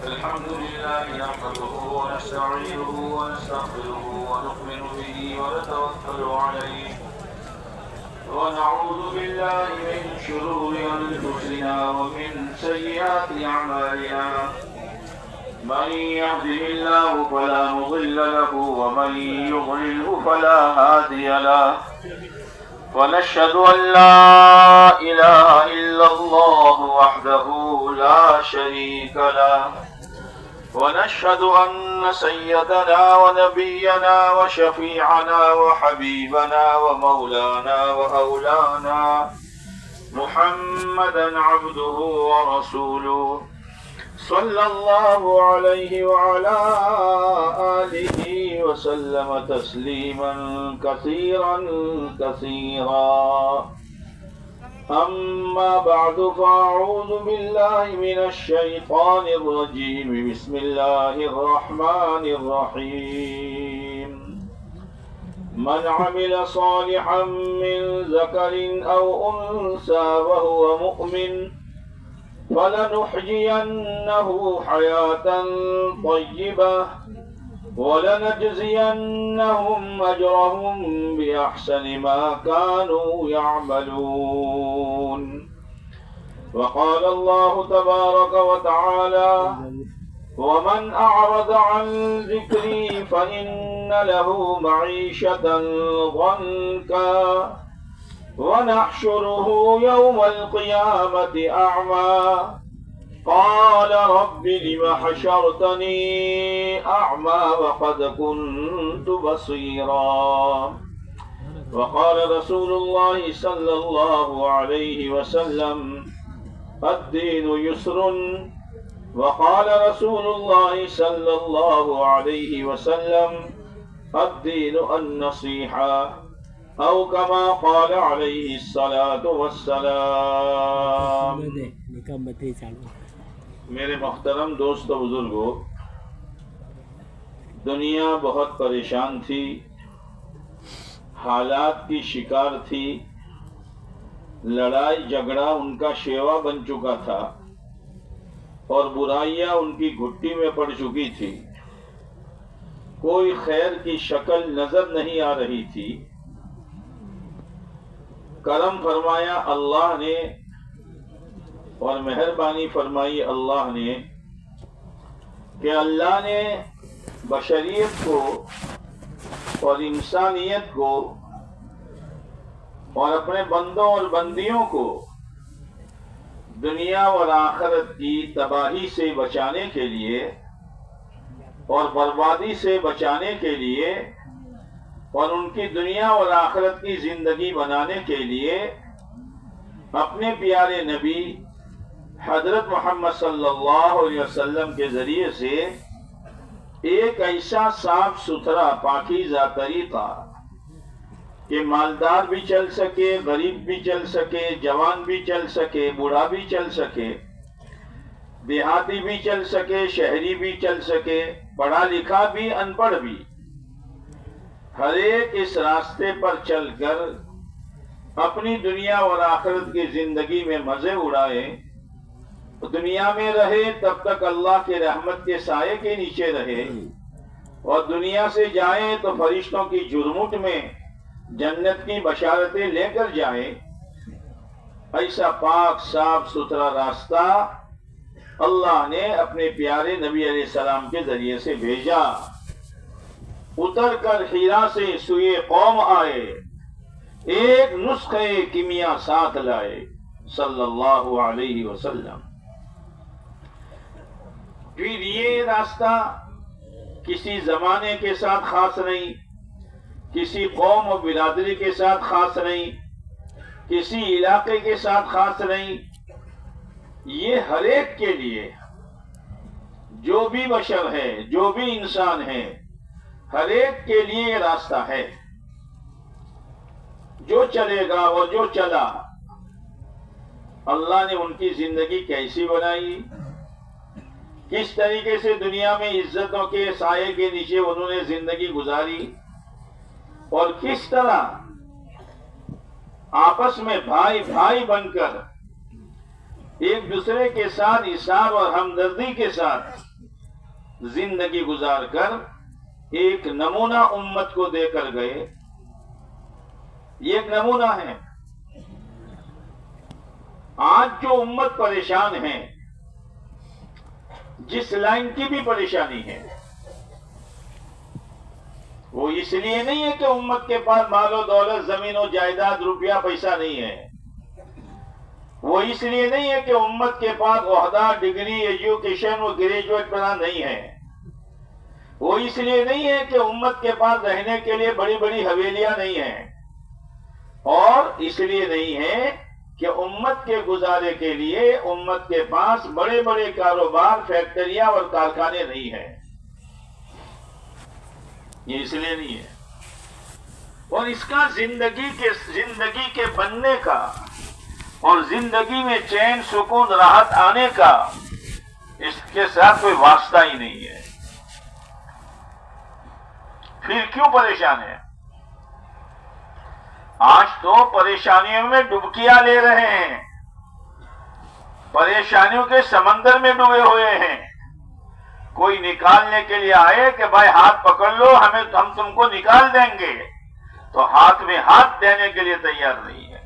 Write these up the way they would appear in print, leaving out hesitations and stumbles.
الحمد لله نحمده ونستعينه ونستغفره ونؤمن به ونتوكل عليه ونعوذ بالله من شرور أنفسنا ومن سيئات أعمالنا من يهده الله فلا مضل له ومن يضلله فلا هادي له ونشهد أن لا إله إلا الله وحده لا شريك له ونشهد أن سيدنا ونبينا وشفيعنا وحبيبنا ومولانا وأولانا محمدا عبده ورسوله صلى الله عليه وعلى آله وسلم تسليما كثيرا كثيرا أما بعد فأعوذ بالله من الشيطان الرجيم بسم الله الرحمن الرحيم من عمل صالحا من ذكر أو أنثى وهو مؤمن فلنحيينه حياة طيبة ولنجزينهم أجرهم بأحسن ما كانوا يعملون وقال الله تبارك وتعالى ومن أعرض عن ذكري فإن له معيشة ضنكا ونحشره يوم القيامة أعمى قال رب لم حشرتني أعمى وقد كنت بصيرا وقال رسول الله صلى الله عليه وسلم الدين يسر وقال رسول الله صلى الله عليه وسلم الدين النصيحة او كما قال علیہ الصلاۃ والسلام۔ میرے محترم دوست و بزرگوں، دنیا بہت پریشان تھی، حالات کی شکار تھی، لڑائی جھگڑا ان کا شیوا بن چکا تھا اور برائیاں ان کی گھٹی میں پڑ چکی تھی، کوئی خیر کی شکل نظر نہیں آ رہی تھی۔ کرم فرمایا اللہ نے اور مہربانی فرمائی اللہ نے کہ اللہ نے بشریت کو اور انسانیت کو اور اپنے بندوں اور بندیوں کو دنیا اور آخرت کی تباہی سے بچانے کے لیے اور بربادی سے بچانے کے لیے اور ان کی دنیا اور آخرت کی زندگی بنانے کے لیے اپنے پیارے نبی حضرت محمد صلی اللہ علیہ وسلم کے ذریعے سے ایک ایسا صاف ستھرا پاکیزہ طریقہ کہ مالدار بھی چل سکے، غریب بھی چل سکے، جوان بھی چل سکے، بوڑھا بھی چل سکے، دیہاتی بھی چل سکے، شہری بھی چل سکے، پڑھا لکھا بھی، ان پڑھ بھی، ہر ایک اس راستے پر چل کر اپنی دنیا اور آخرت کی زندگی میں مزے اڑائے، دنیا میں رہے تب تک اللہ کے رحمت کے سائے کے نیچے رہے، اور دنیا سے جائیں تو فرشتوں کی جرمٹ میں جنت کی بشارتیں لے کر جائیں۔ ایسا پاک صاف ستھرا راستہ اللہ نے اپنے پیارے نبی علیہ السلام کے ذریعے سے بھیجا۔ اتر کر ہیرا سے سوئے قوم آئے، ایک نسخے کیمیا ساتھ لائے صلی اللہ علیہ وسلم۔ پھر یہ راستہ کسی زمانے کے ساتھ خاص نہیں، کسی قوم و برادری کے ساتھ خاص نہیں، کسی علاقے کے ساتھ خاص نہیں، یہ ہر ایک کے لیے، جو بھی بشر ہے، جو بھی انسان ہے، ہر ایک کے لیے یہ راستہ ہے۔ جو چلے گا اور جو چلا، اللہ نے ان کی زندگی کیسی بنائی، کس طریقے سے دنیا میں عزتوں کے سائے کے نیچے انہوں نے زندگی گزاری، اور کس طرح آپس میں بھائی بھائی بن کر ایک دوسرے کے ساتھ احسان اور ہمدردی کے ساتھ زندگی گزار کر ایک نمونہ امت کو دے کر گئے. یہ ایک نمونہ ہے. آج جو امت پریشان ہے، جس لائن کی بھی پریشانی ہے، وہ اس لیے نہیں ہے کہ امت کے پاس مال و دولت، زمین و جائیداد، روپیہ پیسہ نہیں ہے. وہ اس لیے نہیں ہے کہ امت کے پاس عہدہ، ڈگری، ایجوکیشن و گریجویٹ بنا نہیں ہے. وہ اس لیے نہیں ہے کہ امت کے پاس رہنے کے لیے بڑی بڑی حویلیاں نہیں ہیں. اور اس لیے نہیں ہے کہ امت کے گزارے کے لیے امت کے پاس بڑے بڑے کاروبار، فیکٹریاں اور کارخانے نہیں ہیں. یہ اس لیے نہیں ہے. اور اس کا زندگی کے بننے کا اور زندگی میں چین، سکون، راحت آنے کا اس کے ساتھ کوئی واسطہ ہی نہیں ہے. پھر کیوں پریشان ہے؟ آج تو پریشانیوں میں ڈبکیاں لے رہے ہیں، پریشانیوں کے سمندر میں ڈوبے ہوئے ہیں. کوئی نکالنے کے لیے آئے کہ بھائی ہاتھ پکڑ لو، ہم تم کو نکال دیں گے، تو ہاتھ میں ہاتھ دینے کے لیے تیار نہیں ہے.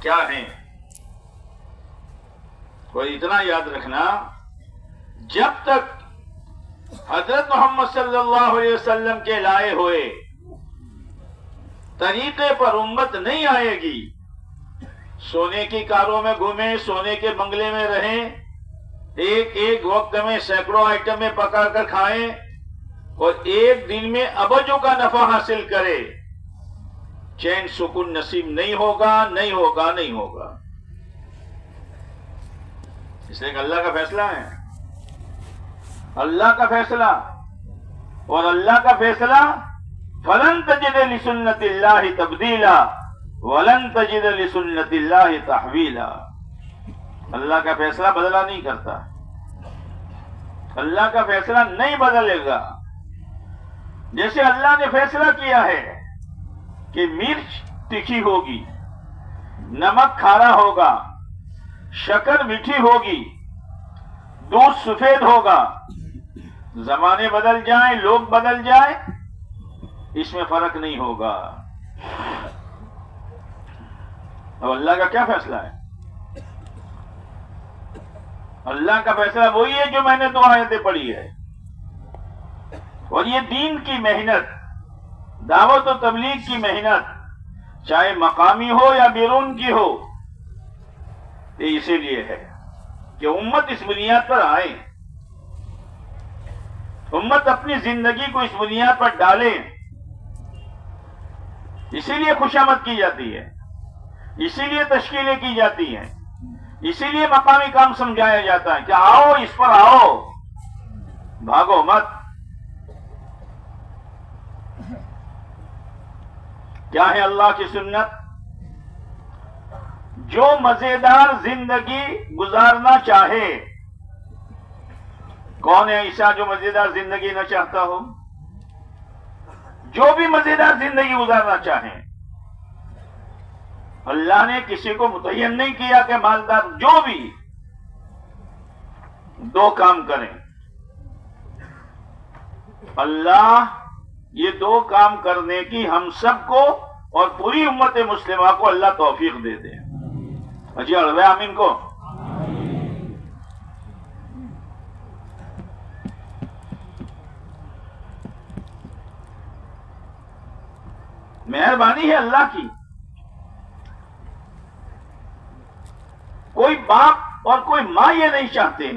کیا ہے؟ کوئی اتنا یاد رکھنا، جب تک حضرت محمد صلی اللہ علیہ وسلم کے لائے ہوئے طریقے پر امت نہیں آئے گی، سونے کی کاروں میں گھومیں، سونے کے بنگلے میں رہیں، ایک وقت میں سینکڑوں آئٹم میں پکا کر کھائیں اور ایک دن میں ابجوں کا نفع حاصل کرے، چین سکون نصیب نہیں ہوگا، نہیں ہوگا، نہیں ہوگا. اس لیے کہ اللہ کا فیصلہ ہے، اللہ کا فیصلہ. اور اللہ کا فیصلہ فَلَن تَجِدَ لِسُنَّتِ اللَّهِ تَبْدِيلًا وَلَن تَجِدَ لِسُنَّتِ اللَّهِ تَحْوِيلًا. اللہ کا فیصلہ بدلا نہیں کرتا، اللہ کا فیصلہ نہیں بدلے گا. جیسے اللہ نے فیصلہ کیا ہے کہ مرچ تیکھی ہوگی، نمک کھارا ہوگا، شکر میٹھی ہوگی، دودھ سفید ہوگا. زمانے بدل جائیں، لوگ بدل جائیں، اس میں فرق نہیں ہوگا. اب اللہ کا کیا فیصلہ ہے؟ اللہ کا فیصلہ وہی ہے جو میں نے 2 آیتیں پڑھی ہے. اور یہ دین کی محنت، دعوت و تبلیغ کی محنت، چاہے مقامی ہو یا بیرون کی ہو، یہ اسی لیے ہے کہ امت اس بنیاد پر آئے، امت اپنی زندگی کو اس بنیاد پر ڈالے. اسی لیے خوشامد کی جاتی ہے، اسی لیے تشکیلیں کی جاتی ہیں، اسی لیے مقامی کام سمجھایا جاتا ہے کہ آؤ، اس پر آؤ، بھاگو مت. کیا ہے اللہ کی سنت؟ جو مزیدار زندگی گزارنا چاہے. کون ہے ایسا جو مزیدار زندگی نہ چاہتا ہو؟ جو بھی مزیدار زندگی گزارنا چاہیں. اللہ نے کسی کو متعین نہیں کیا کہ مالدار، جو بھی 2 کام کریں. اللہ یہ 2 کام کرنے کی ہم سب کو اور پوری امت مسلمہ کو اللہ توفیق دے دے. اجی اڑوے آمین کو. مہربانی ہے اللہ کی. کوئی باپ اور کوئی ماں یہ نہیں چاہتے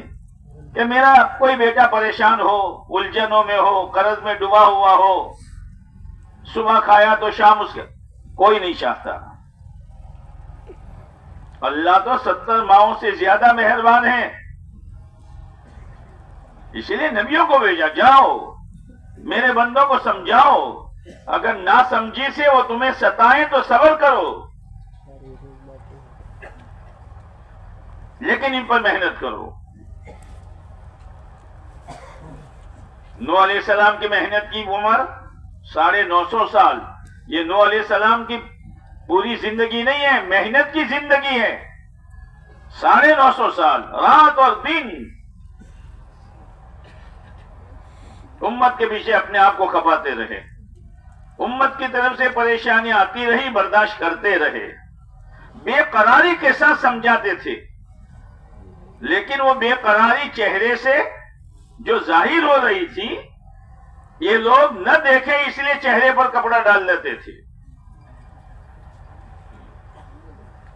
کہ میرا کوئی بیٹا پریشان ہو، الجھنوں میں ہو، قرض میں ڈوبا ہوا ہو، صبح کھایا تو شام اس کا. کوئی نہیں چاہتا. اللہ تو 70 ماؤں سے زیادہ مہربان ہے. اسی لیے نبیوں کو بھیجا، جاؤ میرے بندوں کو سمجھاؤ، اگر نہ سمجھی سے وہ تمہیں ستائیں تو صبر کرو، لیکن ان پر محنت کرو. نوح علیہ السلام کی محنت کی عمر 950 سال. یہ نوح علیہ السلام کی پوری زندگی نہیں ہے، محنت کی زندگی ہے. 950 سال رات اور دن امت کے پیچھے اپنے آپ کو کھپاتے رہے، امت کی طرف سے پریشانیاں آتی رہی، برداشت کرتے رہے، بے قراری کے ساتھ سمجھاتے تھے، لیکن وہ بے قراری چہرے سے جو ظاہر ہو رہی تھی، یہ لوگ نہ دیکھیں اس لیے چہرے پر کپڑا ڈال لیتے تھے،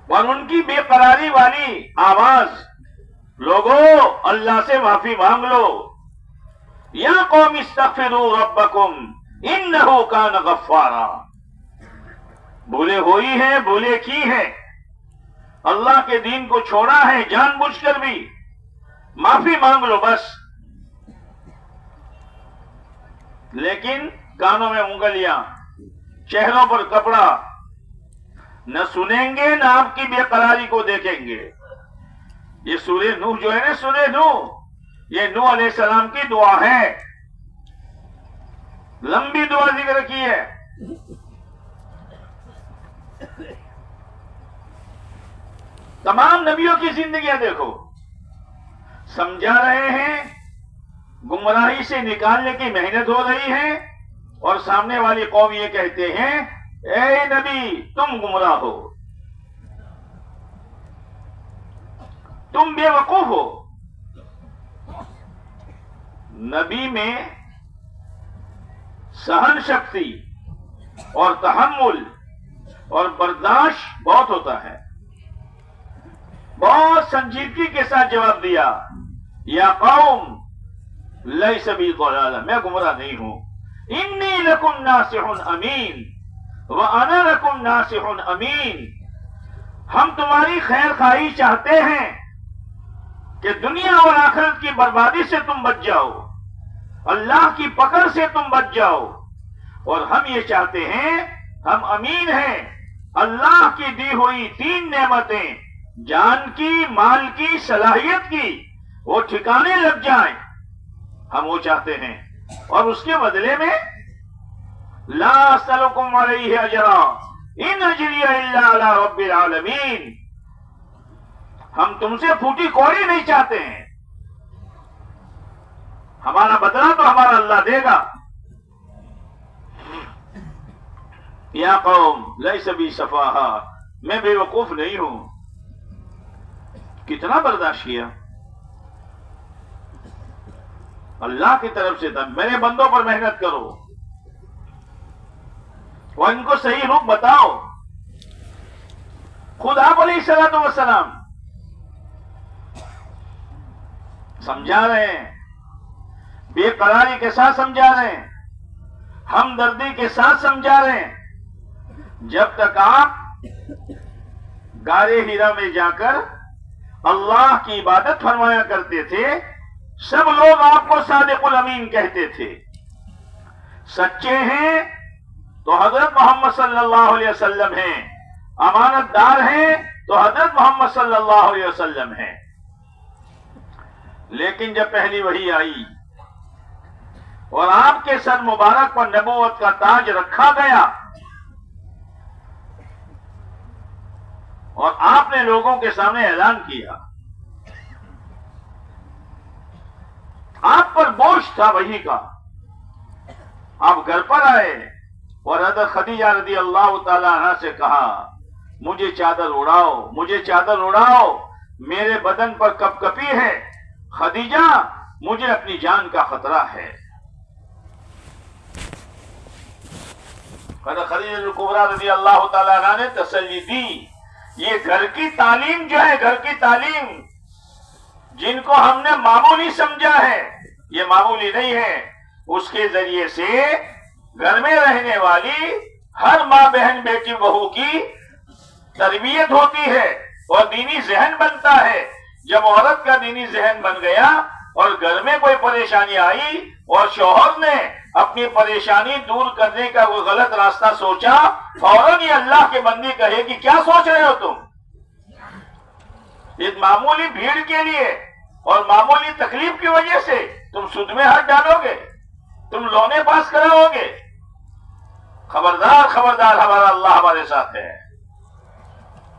اور ان کی بے قراری والی آواز، لوگوں اللہ سے معافی مانگ لو، یا قوم استغفروا ربکم انہ کان غفارا، بھولے ہوئی ہیں، بھولے کی ہیں، اللہ کے دین کو چھوڑا ہے جان بوجھ کر بھی، معافی مانگ لو بس، لیکن کانوں میں انگلیاں، چہروں پر کپڑا، نہ سنیں گے نہ آپ کی بے قراری کو دیکھیں گے۔ یہ سورہ نوح جو ہے نا، سورہ نوح، یہ نوح علیہ السلام کی دعا ہے، لمبی دعا ذکر کی ہے۔ تمام نبیوں کی زندگیاں دیکھو، سمجھا رہے ہیں، گمراہی سے نکالنے کی محنت ہو رہی ہے، اور سامنے والی قوم یہ کہتے ہیں اے نبی تم گمراہ ہو، تم بے وقوف ہو۔ نبی میں سہن شکتی اور تحمل اور برداشت بہت ہوتا ہے، بہت سنجیدگی کے ساتھ جواب دیا، یا قوم لیس بی ضلالہ، میں گمراہ نہیں ہوں، انی لکم ناصح امین وانا لکم ناصح امین، ہم تمہاری خیر خواہی چاہتے ہیں کہ دنیا اور آخرت کی بربادی سے تم بچ جاؤ، اللہ کی پکڑ سے تم بچ جاؤ، اور ہم یہ چاہتے ہیں، ہم امین ہیں، اللہ کی دی ہوئی 3 نعمتیں، جان کی، مال کی، صلاحیت کی، وہ ٹھکانے لگ جائیں، ہم وہ چاہتے ہیں، اور اس کے بدلے میں لا اسألکم علیہ اجرا ان اجری الا علی رب العالمین، ہم تم سے پھوٹی کوڑی نہیں چاہتے ہیں، ہمارا بدلہ تو ہمارا اللہ دے گا۔ یا قوم لیس بی سفاہا، میں بے وقوف نہیں ہوں۔ کتنا برداشت کیا، اللہ کی طرف سے تھا، میرے بندوں پر محنت کرو اور ان کو صحیح رخ بتاؤ۔ خود آپ علیہ الصلوۃ والسلام سمجھا رہے ہیں، بے قراری کے ساتھ سمجھا رہے ہیں، ہمدردی کے ساتھ سمجھا رہے ہیں۔ جب تک آپ غارِ ہیرا میں جا کر اللہ کی عبادت فرمایا کرتے تھے، سب لوگ آپ کو صادق الامین کہتے تھے، سچے ہیں تو حضرت محمد صلی اللہ علیہ وسلم ہیں، امانت دار ہیں تو حضرت محمد صلی اللہ علیہ وسلم ہیں۔ لیکن جب پہلی وحی آئی اور آپ کے سر مبارک پر نبوت کا تاج رکھا گیا، اور آپ نے لوگوں کے سامنے اعلان کیا، آپ پر بوجھ تھا وحی کا، آپ گھر پر آئے اور حضرت خدیجہ رضی اللہ تعالی عنہ سے کہا مجھے چادر اڑاؤ، مجھے چادر اڑاؤ، میرے بدن پر کپ کپی ہے، خدیجہ مجھے اپنی جان کا خطرہ ہے۔ حضرت خدیجہ الکبریٰ رضی اللہ تعالی عنہ نے تسلی دی، یہ گھر کی تعلیم جو ہے، گھر کی تعلیم جن کو ہم نے معمولی سمجھا ہے، یہ معمولی نہیں ہے، اس کے ذریعے سے گھر میں رہنے والی ہر ماں بہن بیٹی بہو کی تربیت ہوتی ہے اور دینی ذہن بنتا ہے۔ جب عورت کا دینی ذہن بن گیا اور گھر میں کوئی پریشانی آئی اور شوہر نے اپنی پریشانی دور کرنے کا کوئی غلط راستہ سوچا، فوراً یہ اللہ کے بندی کہے کہ کیا سوچ رہے ہو تم؟ اس معمولی بھیڑ کے لیے اور معمولی تکلیف کی وجہ سے تم سود میں ہاتھ ڈالو گے، تم لونے پاس کراؤ گے؟ خبردار خبردار، ہمارا اللہ ہمارے ساتھ ہے،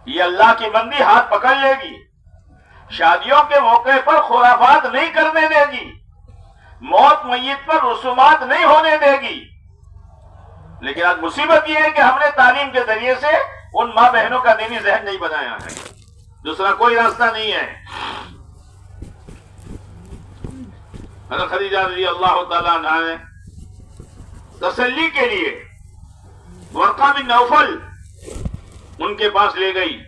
یہ اللہ کی بندی ہاتھ پکڑ لے گی، شادیوں کے موقع پر خرافات نہیں کرنے دے گی، موت میت پر رسومات نہیں ہونے دے گی۔ لیکن آج مصیبت یہ ہے کہ ہم نے تعلیم کے ذریعے سے ان ماں بہنوں کا دینی ذہن نہیں بنایا ہے، دوسرا کوئی راستہ نہیں ہے۔ حضرت خدیجہ رضی اللہ تعالیٰ عنہا نے تسلی کے لیے ورقہ بن نوفل ان کے پاس لے گئی،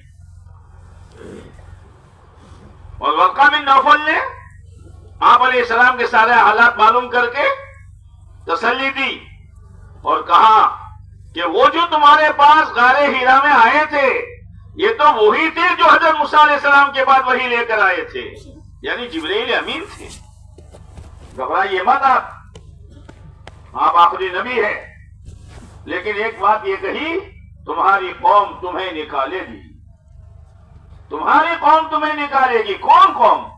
اور ورقہ بن نوفل نے آپ علیہ السلام کے سارے حالات معلوم کر کے تسلی دی اور کہا کہ وہ جو تمہارے پاس غار ہیرا میں آئے تھے یہ تو وہی تھے جو حضرت موسیٰ علیہ السلام کے بعد وہی لے کر آئے تھے، یعنی جبرائیل امین تھے، گھبرائیے مت آپ آخری نبی ہے، لیکن ایک بات یہ کہی تمہاری قوم تمہیں نکالے گی، تمہاری قوم تمہیں نکالے گی۔ کون قوم؟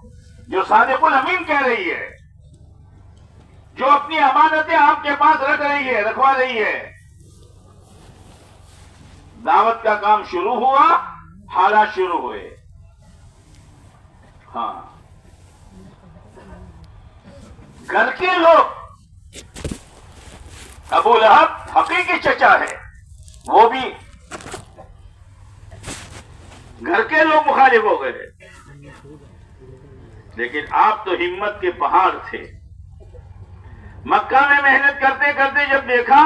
جو صادق الامین کہہ رہی ہے، جو اپنی امانتیں آپ کے پاس رکھ رہی ہے، رکھوا رہی ہے۔ دعوت کا کام شروع ہوا، حالات شروع ہوئے۔ ہاں، گھر کے لوگ، ابو لہب حقیقی چچا ہے، وہ بھی گھر کے لوگ مخالف ہو گئے، لیکن آپ تو ہمت کے پہاڑ تھے۔ مکہ میں محنت کرتے کرتے جب دیکھا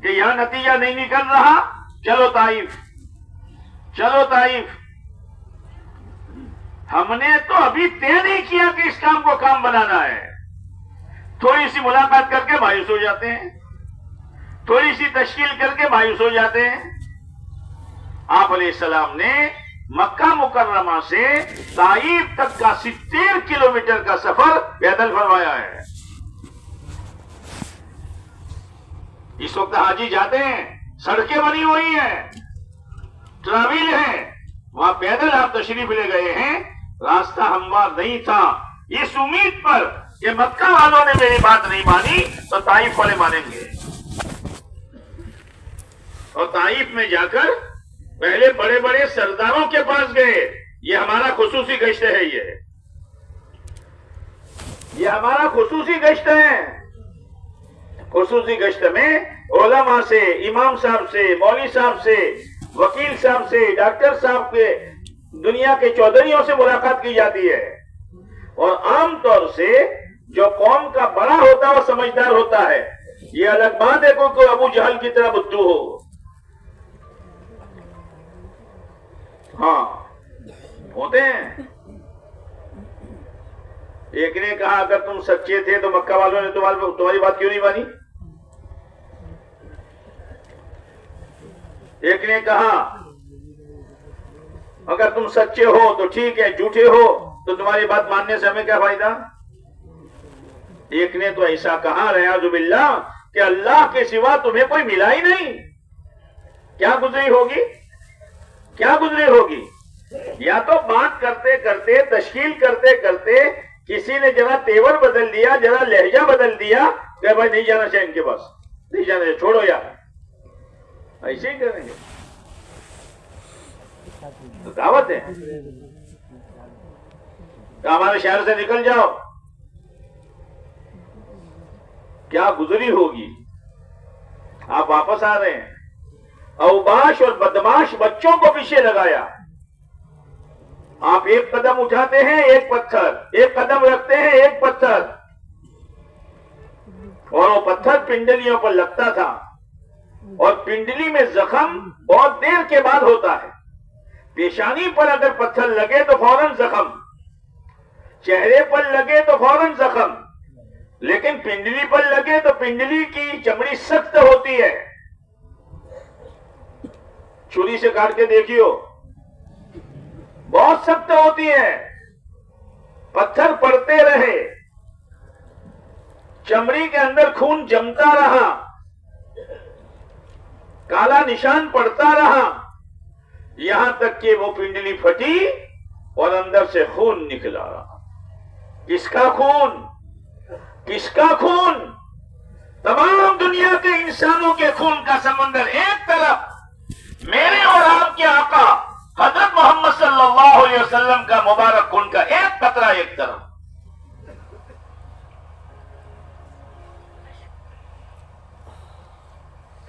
کہ یہاں نتیجہ نہیں نکل رہا، چلو طائف، چلو طائف۔ ہم نے تو ابھی طے نہیں کیا کہ اس کام کو کام بنانا ہے، تھوڑی سی ملاقات کر کے مایوس ہو جاتے ہیں، تھوڑی سی تشکیل کر کے مایوس ہو جاتے ہیں۔ آپ علیہ السلام نے مکہ مکرمہ سے طائف تک کا 70 کلومیٹر کا سفر پیدل فرمایا ہے۔ اس وقت حاجی جاتے ہیں، سڑکیں بنی ہوئی ہیں، ٹراویل ہیں، وہاں پیدل آپ تشریف لے گئے ہیں، راستہ ہموار نہیں تھا، اس امید پر کہ مکہ والوں نے میری بات نہیں مانی تو طائف والے مانیں گے۔ اور طائف میں جا کر پہلے بڑے بڑے سرداروں کے پاس گئے، یہ ہمارا خصوصی گشت ہے، یہ ہمارا خصوصی گشت ہے۔ خصوصی گشت میں علماء سے، امام صاحب سے، مولوی صاحب سے، وکیل صاحب سے، ڈاکٹر صاحب کے، دنیا کے چودھریوں سے ملاقات کی جاتی ہے۔ اور عام طور سے جو قوم کا بڑا ہوتا ہے وہ سمجھدار ہوتا ہے، یہ الگ بات ہے کوئی ابو جہل کی طرح بدھو ہو۔ ہاں ہوتے ہیں۔ ایک نے کہا اگر تم سچے تھے تو مکہ والوں نے تمہاری بات کیوں نہیں مانی؟ ایک نے کہا اگر تم سچے ہو تو ٹھیک ہے، جھوٹے ہو تو تمہاری بات ماننے سے ہمیں کیا فائدہ؟ ایک نے تو ایسا کہا ریاض باللہ کہ اللہ کے سوا تمہیں کوئی ملا ہی نہیں۔ کیا گزری ہوگی؟ کیا گزری ہوگی؟ یا تو بات کرتے کرتے، تشکیل کرتے کرتے کسی نے ذرا تیور بدل دیا، ذرا لہجہ بدل دیا کہ بھائی نہیں جانا چاہیے ان کے پاس، نہیں جانا چاہیے، چھوڑو یار، ایسے ہی کریں گے تو دعوت ہے کہ ہمارے شہر سے نکل جاؤ۔ کیا گزری ہوگی؟ آپ واپس آ رہے ہیں، اوباش اور بدماش بچوں کو پیچھے لگایا، آپ ایک قدم اٹھاتے ہیں ایک پتھر، ایک قدم رکھتے ہیں ایک پتھر، اور وہ پتھر پنڈلیوں پر لگتا تھا، اور پنڈلی میں زخم بہت دیر کے بعد ہوتا ہے۔ پیشانی پر اگر پتھر لگے تو فوراً زخم، چہرے پر لگے تو فوراً زخم، لیکن پنڈلی پر لگے تو پنڈلی کی چمڑی سخت ہوتی ہے۔ چھری سے کاٹ کے دیکھیو، بہت سخت ہوتی ہے۔ پتھر پڑتے رہے، چمڑی کے اندر خون جمتا رہا، کالا نشان پڑتا رہا، یہاں تک کہ وہ پنڈلی پھٹی اور اندر سے خون نکلا رہا۔ کس کا خون؟ کس کا خون؟ تمام دنیا کے انسانوں کے خون کا سمندر ایک طرف، میرے اور آپ کے آقا حضرت محمد صلی صلی اللہ علیہ وسلم کا مبارک خون کا ایک قطرہ ایک طرف.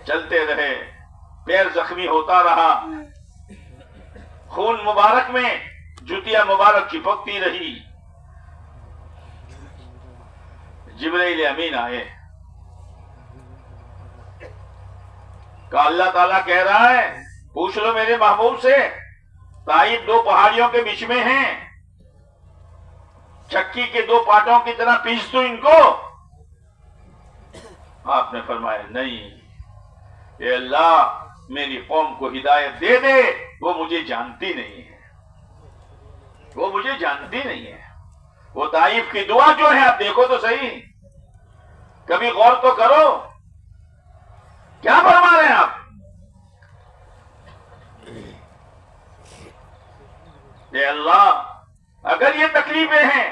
چلتے رہے، پیر زخمی ہوتا رہا، خون مبارک میں جوتیاں مبارک چپکتی رہی. جبرائیل امین آئے، کہا اللہ تعالیٰ کہہ رہا ہے پوچھ لو میرے محبوب سے، طائف دو پہاڑیوں کے بیچ میں ہیں، چکی کے دو پاٹوں کی طرح پیس دو ان کو. آپ نے فرمایا نہیں، اے اللہ میری قوم کو ہدایت دے دے، وہ مجھے جانتی نہیں ہے، وہ مجھے جانتی نہیں ہے. وہ طائف کی دعا جو ہے آپ دیکھو تو صحیح، کبھی غور تو کرو کیا فرما رہے ہیں آپ. اے اللہ اگر یہ تکلیفیں ہیں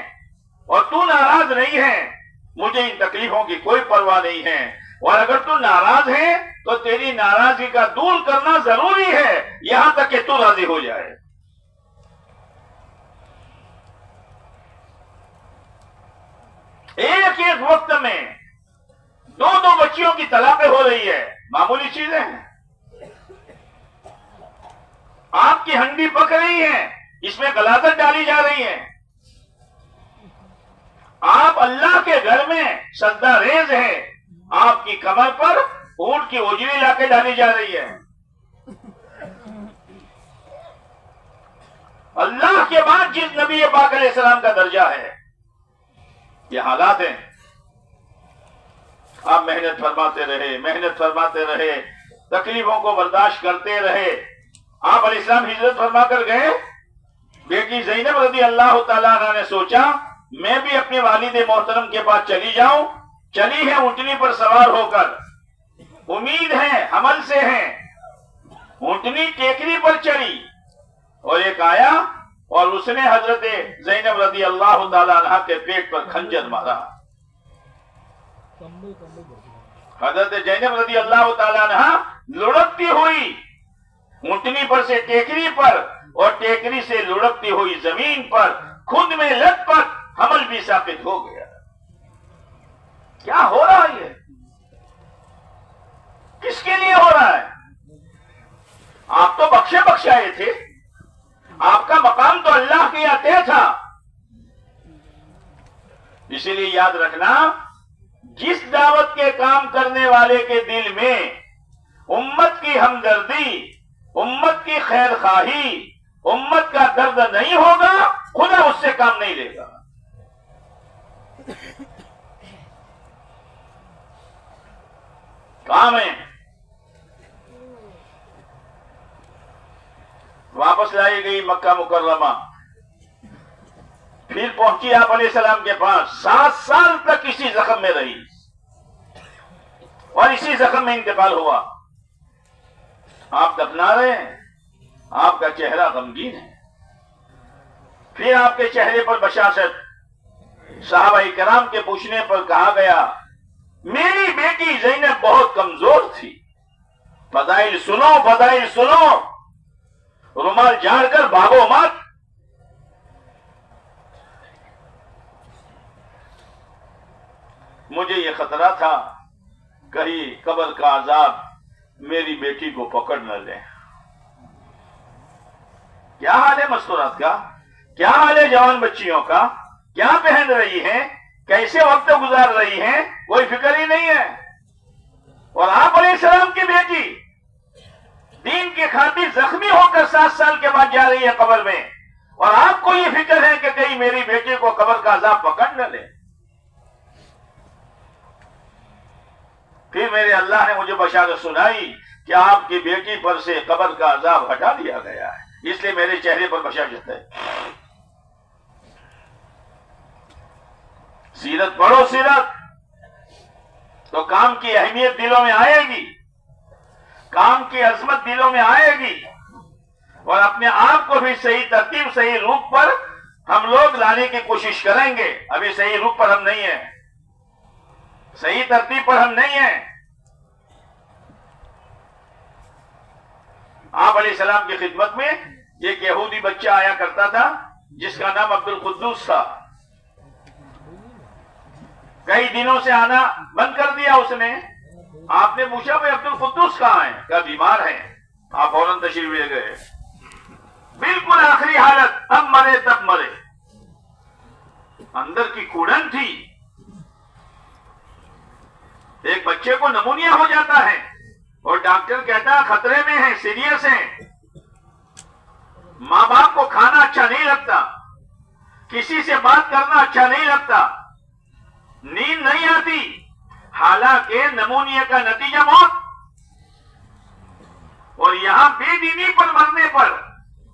اور تو ناراض نہیں ہے، مجھے ان تکلیفوں کی کوئی پرواہ نہیں ہے، اور اگر تو ناراض ہے تو تیری ناراضگی کا دور کرنا ضروری ہے یہاں تک کہ تو راضی ہو جائے. ایک ایک وقت میں دو دو بچیوں کی طلاقیں ہو رہی ہے، معمولی چیزیں ہیں. آپ کی ہنڈی پک رہی ہے، اس میں غلاظت ڈالی جا رہی ہے. آپ اللہ کے گھر میں سجدہ ریز ہیں، آپ کی کمر پر اونٹ کی اجری لا کے ڈالی جا رہی ہے. اللہ کے بعد جس نبی پاک علیہ السلام کا درجہ ہے، یہ حالات ہیں. آپ محنت فرماتے رہے، محنت فرماتے رہے، تکلیفوں کو برداشت کرتے رہے. آپ علیہ السلام ہجرت فرما کر گئے. بیٹی زینب رضی اللہ تعالیٰ عنہ نے سوچا میں بھی اپنے والد محترم کے پاس چلی جاؤں. چلی ہے اونٹنی پر سوار ہو کر، امید ہے حمل سے ہے. اونٹنی ٹیکری پر چڑھی اور ایک آیا اور اس نے حضرت زینب رضی اللہ تعالیٰ عنہ کے پیٹ پر خنجر مارا. حضرت زینب رضی اللہ تعالیٰ عنہ لڑکتی ہوئی اونٹنی پر سے ٹیکری پر اور ٹیکری سے لڑکتی ہوئی زمین پر خود میں لٹ پٹ حمل بھی ثابت ہو گیا. کیا ہو رہا ہے؟ یہ کس کے لیے ہو رہا ہے؟ آپ تو بخشے بخشائے تھے، آپ کا مقام تو اللہ کے عطا تھا. اسی لیے یاد رکھنا، جس دعوت کے کام کرنے والے کے دل میں امت کی ہمدردی، امت کی خیر خواہی، امت کا درد نہیں ہوگا، خدا اس سے کام نہیں لے گا. کام ہے. واپس لائی گئی مکہ مکرمہ، پھر پہنچی آپ علیہ السلام کے پاس. 7 سال تک اسی زخم میں رہی اور اسی زخم میں انتقال ہوا. آپ دفنا رہے ہیں، آپ کا چہرہ غمگین ہے. پھر آپ کے چہرے پر بشاشت. صحابہ کرام کے پوچھنے پر کہا گیا میری بیٹی زینب بہت کمزور تھی. فضائل سنو، فضائل سنو، رومال جھاڑ کر بھاگو مت. مجھے یہ خطرہ تھا کہیں قبر کا عذاب میری بیٹی کو پکڑ نہ لے. کیا حال ہے مستورات کا، کیا حال ہے جوان بچیوں کا، کیا پہن رہی ہیں، کیسے وقت گزار رہی ہیں، کوئی فکر ہی نہیں ہے. اور آپ علیہ السلام کی بیٹی دین کی خاطر زخمی ہو کر 7 سال کے بعد جا رہی ہے قبر میں، اور آپ کو یہ فکر ہے کہ کہیں میری بیٹی کو قبر کا عذاب پکڑ نہ لے. پھر میرے اللہ نے مجھے بشارت سنائی کہ آپ کی بیٹی پر سے قبر کا عذاب ہٹا دیا گیا ہے، اس لیے میرے چہرے پر بشاشت ہے. سیرت پڑھو، سیرت تو کام کی اہمیت دلوں میں آئے گی، کام کی عظمت دلوں میں آئے گی، اور اپنے آپ کو بھی صحیح ترتیب، صحیح روپ پر ہم لوگ لانے کی کوشش کریں گے. ابھی صحیح روپ پر ہم نہیں ہیں، صحیح ترتیب پر ہم نہیں ہیں. آپ علیہ السلام کی خدمت میں ایک یہودی بچہ آیا کرتا تھا جس کا نام عبد القدوس تھا. کئی دنوں سے آنا بند کر دیا اس نے. آپ نے پوچھا بھائی عبد القدوس کہاں ہے؟ کہا بیمار ہیں. آپ فوراً تشریف لے گئے. بالکل آخری حالت، اب مرے تب مرے. اندر کی کوڑن تھی. ایک بچے کو نمونیا ہو جاتا ہے اور ڈاکٹر کہتا ہے خطرے میں ہے، سیریس ہے. ماں باپ کو کھانا اچھا نہیں لگتا، کسی سے بات کرنا اچھا نہیں لگتا، نیند نہیں آتی، حالانکہ نمونیا کا نتیجہ موت. اور یہاں بے دینی پر مرنے پر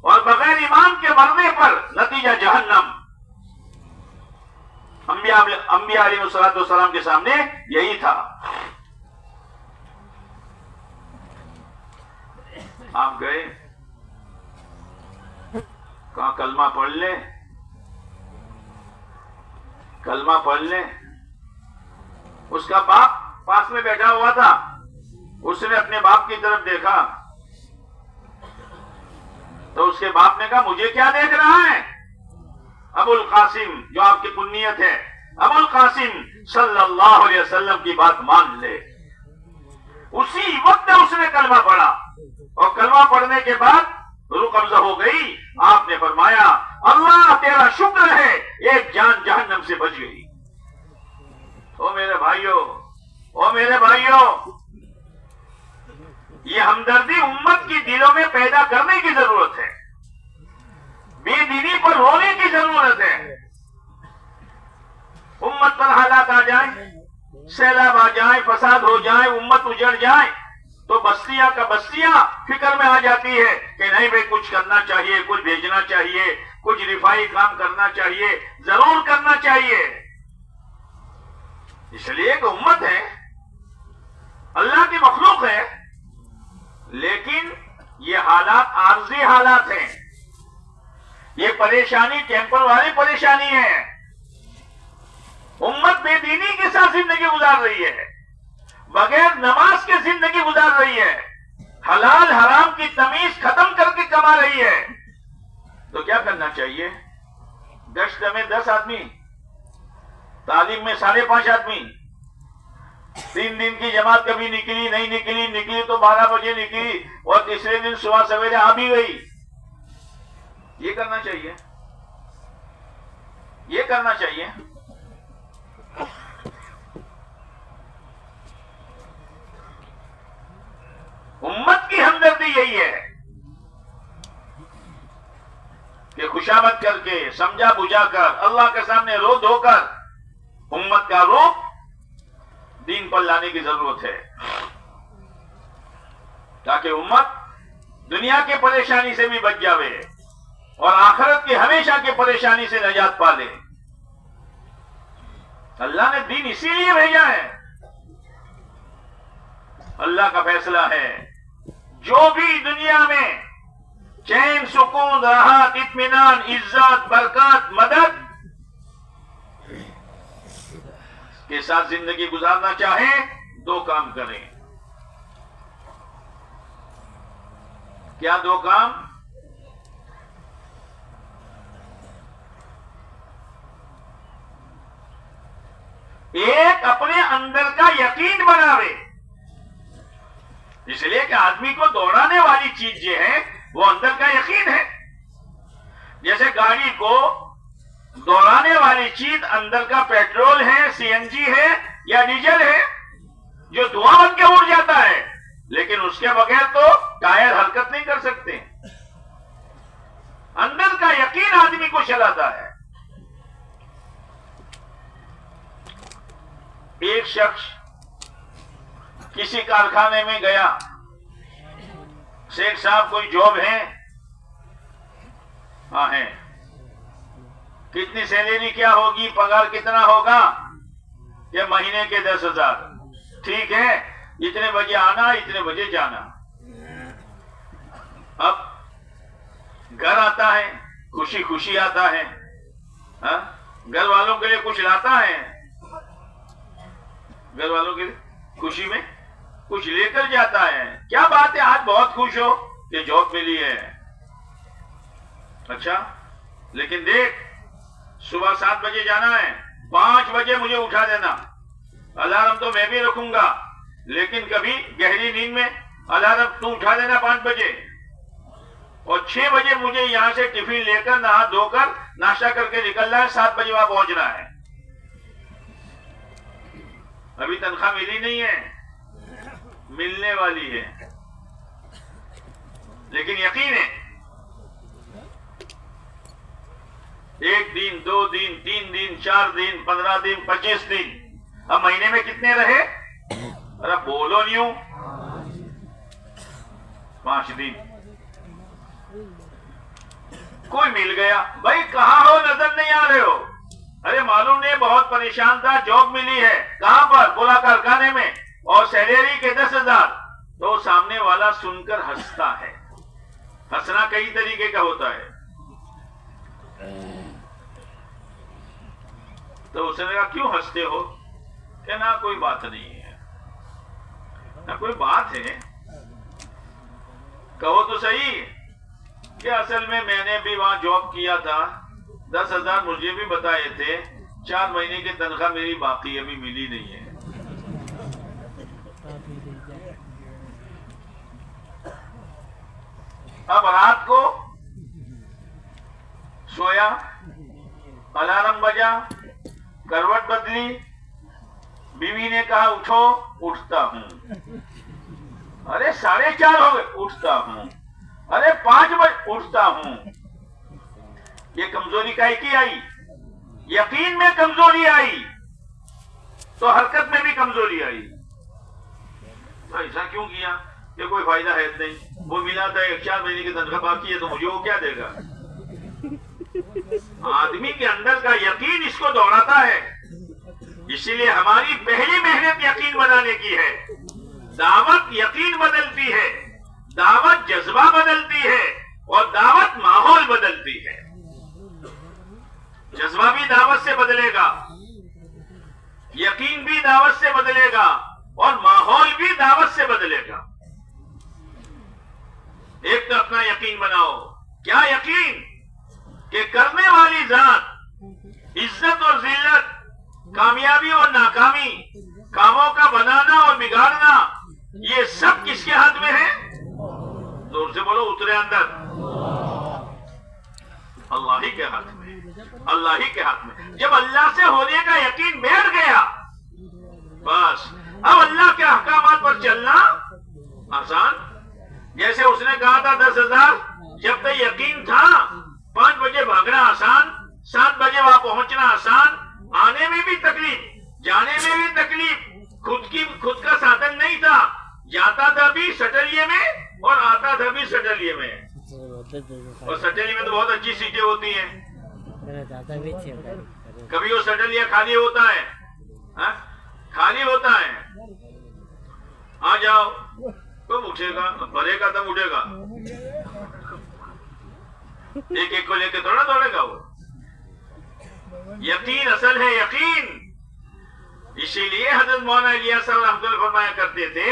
اور بغیر ایمان کے مرنے پر نتیجہ جہنم. انبیاء علیہ السلام کے سامنے یہی تھا. آپ گئے، کہاں کلمہ پڑھ لیں، کلمہ پڑھ لیں. اس کا باپ پاس میں بیٹھا ہوا تھا. اس نے اپنے باپ کی طرف دیکھا تو اس کے باپ نے کہا مجھے کیا دیکھ رہا ہے؟ ابو القاسم، جو آپ کی کنیت ہے، ابو القاسم صلی اللہ علیہ وسلم کی بات مان لے. اسی وقت اس نے کلمہ پڑھا اور کلمہ پڑھنے کے بعد روح قبضہ ہو گئی. آپ نے فرمایا اللہ تیرا شکر ہے ایک جان جہنم سے بچ گئی. او میرے بھائیوں، او میرے بھائیوں، یہ ہمدردی امت کی دلوں میں پیدا کرنے کی ضرورت ہے. بے دینی پر رونے کی ضرورت ہے. امت پر حالات آ جائیں، سیلاب آ جائیں، فساد ہو جائے، امت اجڑ جائے تو بستیاں کا بستیاں فکر میں آ جاتی ہے کہ نہیں بھائی کچھ کرنا چاہیے، کچھ بھیجنا چاہیے، کچھ رفائی کام کرنا چاہیے، ضرور کرنا چاہیے. اس لیے کہ امت ہے، اللہ کی مخلوق ہے. لیکن یہ حالات عارضی حالات ہیں. یہ پریشانی ٹیمپر والی پریشانی ہے. امت بے دینی کے ساتھ زندگی گزار رہی ہے، بغیر نماز کے زندگی گزار رہی ہے، حلال حرام کی تمیز ختم کر کے کما رہی ہے. تو کیا کرنا چاہیے؟ گشت میں 10 آدمی، تعلیم میں 5.5 آدمی، 3 دن کی جماعت کبھی نکلی نہیں نکلی، نکلی تو 12 بجے نکلی اور تیسرے دن صبح سویرے آ بھی گئی. یہ کرنا چاہیے، یہ کرنا چاہیے. امت کی ہمدردی یہی ہے کہ خوشامد کر کے، سمجھا بجھا کر، اللہ کے سامنے رو دھو کر امت کا روح دین پر لانے کی ضرورت ہے، تاکہ امت دنیا کے پریشانی سے بھی بچ جاوے اور آخرت کی ہمیشہ کی پریشانی سے نجات پا لے. اللہ نے دین اسی لیے بھیجا ہے. اللہ کا فیصلہ ہے جو بھی دنیا میں چین، سکون، راحت، اطمینان، عزت، برکات، مدد کے ساتھ زندگی گزارنا چاہیں 2 کام کریں. کیا 2 کام؟ ایک اپنے اندر کا یقین بناوے. اس لیے کہ آدمی کو دوڑانے والی چیز جو ہے وہ اندر کا یقین ہے. جیسے گاڑی کو دوڑانے والی چیز اندر کا پیٹرول ہے، CNG ہے یا ڈیزل ہے، جو دھواں بن کے اڑ جاتا ہے، لیکن اس کے بغیر تو ٹائر حرکت نہیں کر سکتے. اندر کا یقین آدمی کو چلاتا ہے. ایک شخص کسی کارخانے میں گیا. شیخ صاحب کوئی جاب ہے؟ ہاں ہے. کتنی سیلری کیا ہوگی، پگار کتنا ہوگا؟ کہ مہینے کے 10,000. ٹھیک ہے، اتنے بجے آنا، اتنے بجے جانا. اب گھر آتا ہے، خوشی خوشی آتا ہے، گھر والوں کے لیے کچھ لاتا ہے، گھر والوں کے خوشی میں کچھ لے کر جاتا ہے. کیا بات ہے، آج بہت خوش ہو کہ جاب ملی ہے. اچھا لیکن دیکھ صبح 7 بجے جانا ہے، 5 بجے مجھے اٹھا دینا، الارم تو میں بھی رکھوں گا، لیکن کبھی گہری نیند میں الارم تو اٹھا دینا 5 بجے، اور 6 بجے مجھے یہاں سے ٹفن لے کر نہا دھو کر ناشتہ کر کے نکلنا ہے، 7 بجے وہاں پہنچنا ہے۔ ابھی تنخواہ ملی نہیں ہے، ملنے والی ہے، لیکن یقین ہے 1 دن 2 دن 3 دن 4 دن 15 دن 25 دن، اب مہینے میں کتنے رہے؟ ارے بولو نیوں 5 دن۔ کوئی مل گیا، بھائی کہاں ہو، نظر نہیں آ رہے ہو؟ ارے معلوم نہیں، بہت پریشان تھا، جاب ملی ہے، کہاں پر؟ بولا کارخانے میں، اور سیلری کے 10,000۔ تو سامنے والا سن کر ہنستا ہے، ہنسنا کئی طریقے کا ہوتا ہے۔ تو اس نے کہا کیوں ہنستے ہو؟ کہ نہ کوئی بات نہیں ہے، نہ کوئی بات ہے، کہو تو صحیح کہ اصل میں نے بھی وہاں جاب کیا تھا، 10,000 مجھے بھی بتائے تھے، 4 مہینے کی تنخواہ میری باقی ابھی ملی نہیں ہے۔ اب رات کو سویا، الارم بجا، کروٹ بدلی، بیوی نے کہا اٹھو، اٹھتا ہوں، ارے 4:30 ہو گئے، اٹھتا ہوں، ارے 5 بجے اٹھتا ہوں۔ یہ کمزوری کاہے کی آئی؟ یقین میں کمزوری آئی تو حرکت میں بھی کمزوری آئی۔ تو ایسا کیوں کیا کہ کوئی فائدہ ہے نہیں، وہ ملا تھا 4 مہینے کی تنخواہ باقی ہے تو مجھے وہ کیا دے گا؟ آدمی کے اندر کا یقین اس کو دوڑاتا ہے، اسی لیے ہماری پہلی محنت یقین بنانے کی ہے۔ دعوت یقین بدلتی ہے، دعوت جذبہ بدلتی ہے، اور دعوت ماحول بدلتی ہے۔ جذبہ بھی دعوت سے بدلے گا، یقین بھی دعوت سے بدلے گا، اور ماحول بھی دعوت سے بدلے گا۔ ایک تو اپنا یقین بناؤ، کیا یقین؟ کہ کرنے والی ذات، عزت اور ذلت، کامیابی اور ناکامی، کاموں کا بنانا اور بگاڑنا، یہ سب کس کے ہاتھ میں ہے؟ زور سے بولو، اترے اندر، اللہ ہی کے ہاتھ میں، اللہ ہی کے ہاتھ میں۔ جب اللہ سے ہونے کا یقین بیٹھ گیا، بس اب اللہ کے احکامات پر چلنا آسان۔ جیسے اس نے کہا تھا 10,000، جب تک یقین تھا 5 بجے بھاگنا آسان، 7 بجے وہاں پہنچنا آسان، آنے میں بھی تکلیف، جانے میں بھی تکلیف، خود کا سادھن نہیں تھا، جاتا تھا بھی سٹلیے میں اور آتا تھا بھی سٹلیے میں، اور سٹلیے میں تو بہت اچھی سیٹیں ہوتی ہیں، کبھی وہ سٹلیہ خالی ہوتا ہے، خالی ہوتا ہے، آ جاؤ، کب اٹھے گا؟ بھرے گا تب اٹھے گا، ایک ایک کو لے کے تھوڑا دوڑے گا وہ۔ یقین اصل ہے، یقین۔ اسی لیے حضرت مولانا الیاس صاحب رحمۃ اللہ فرمایا کرتے تھے،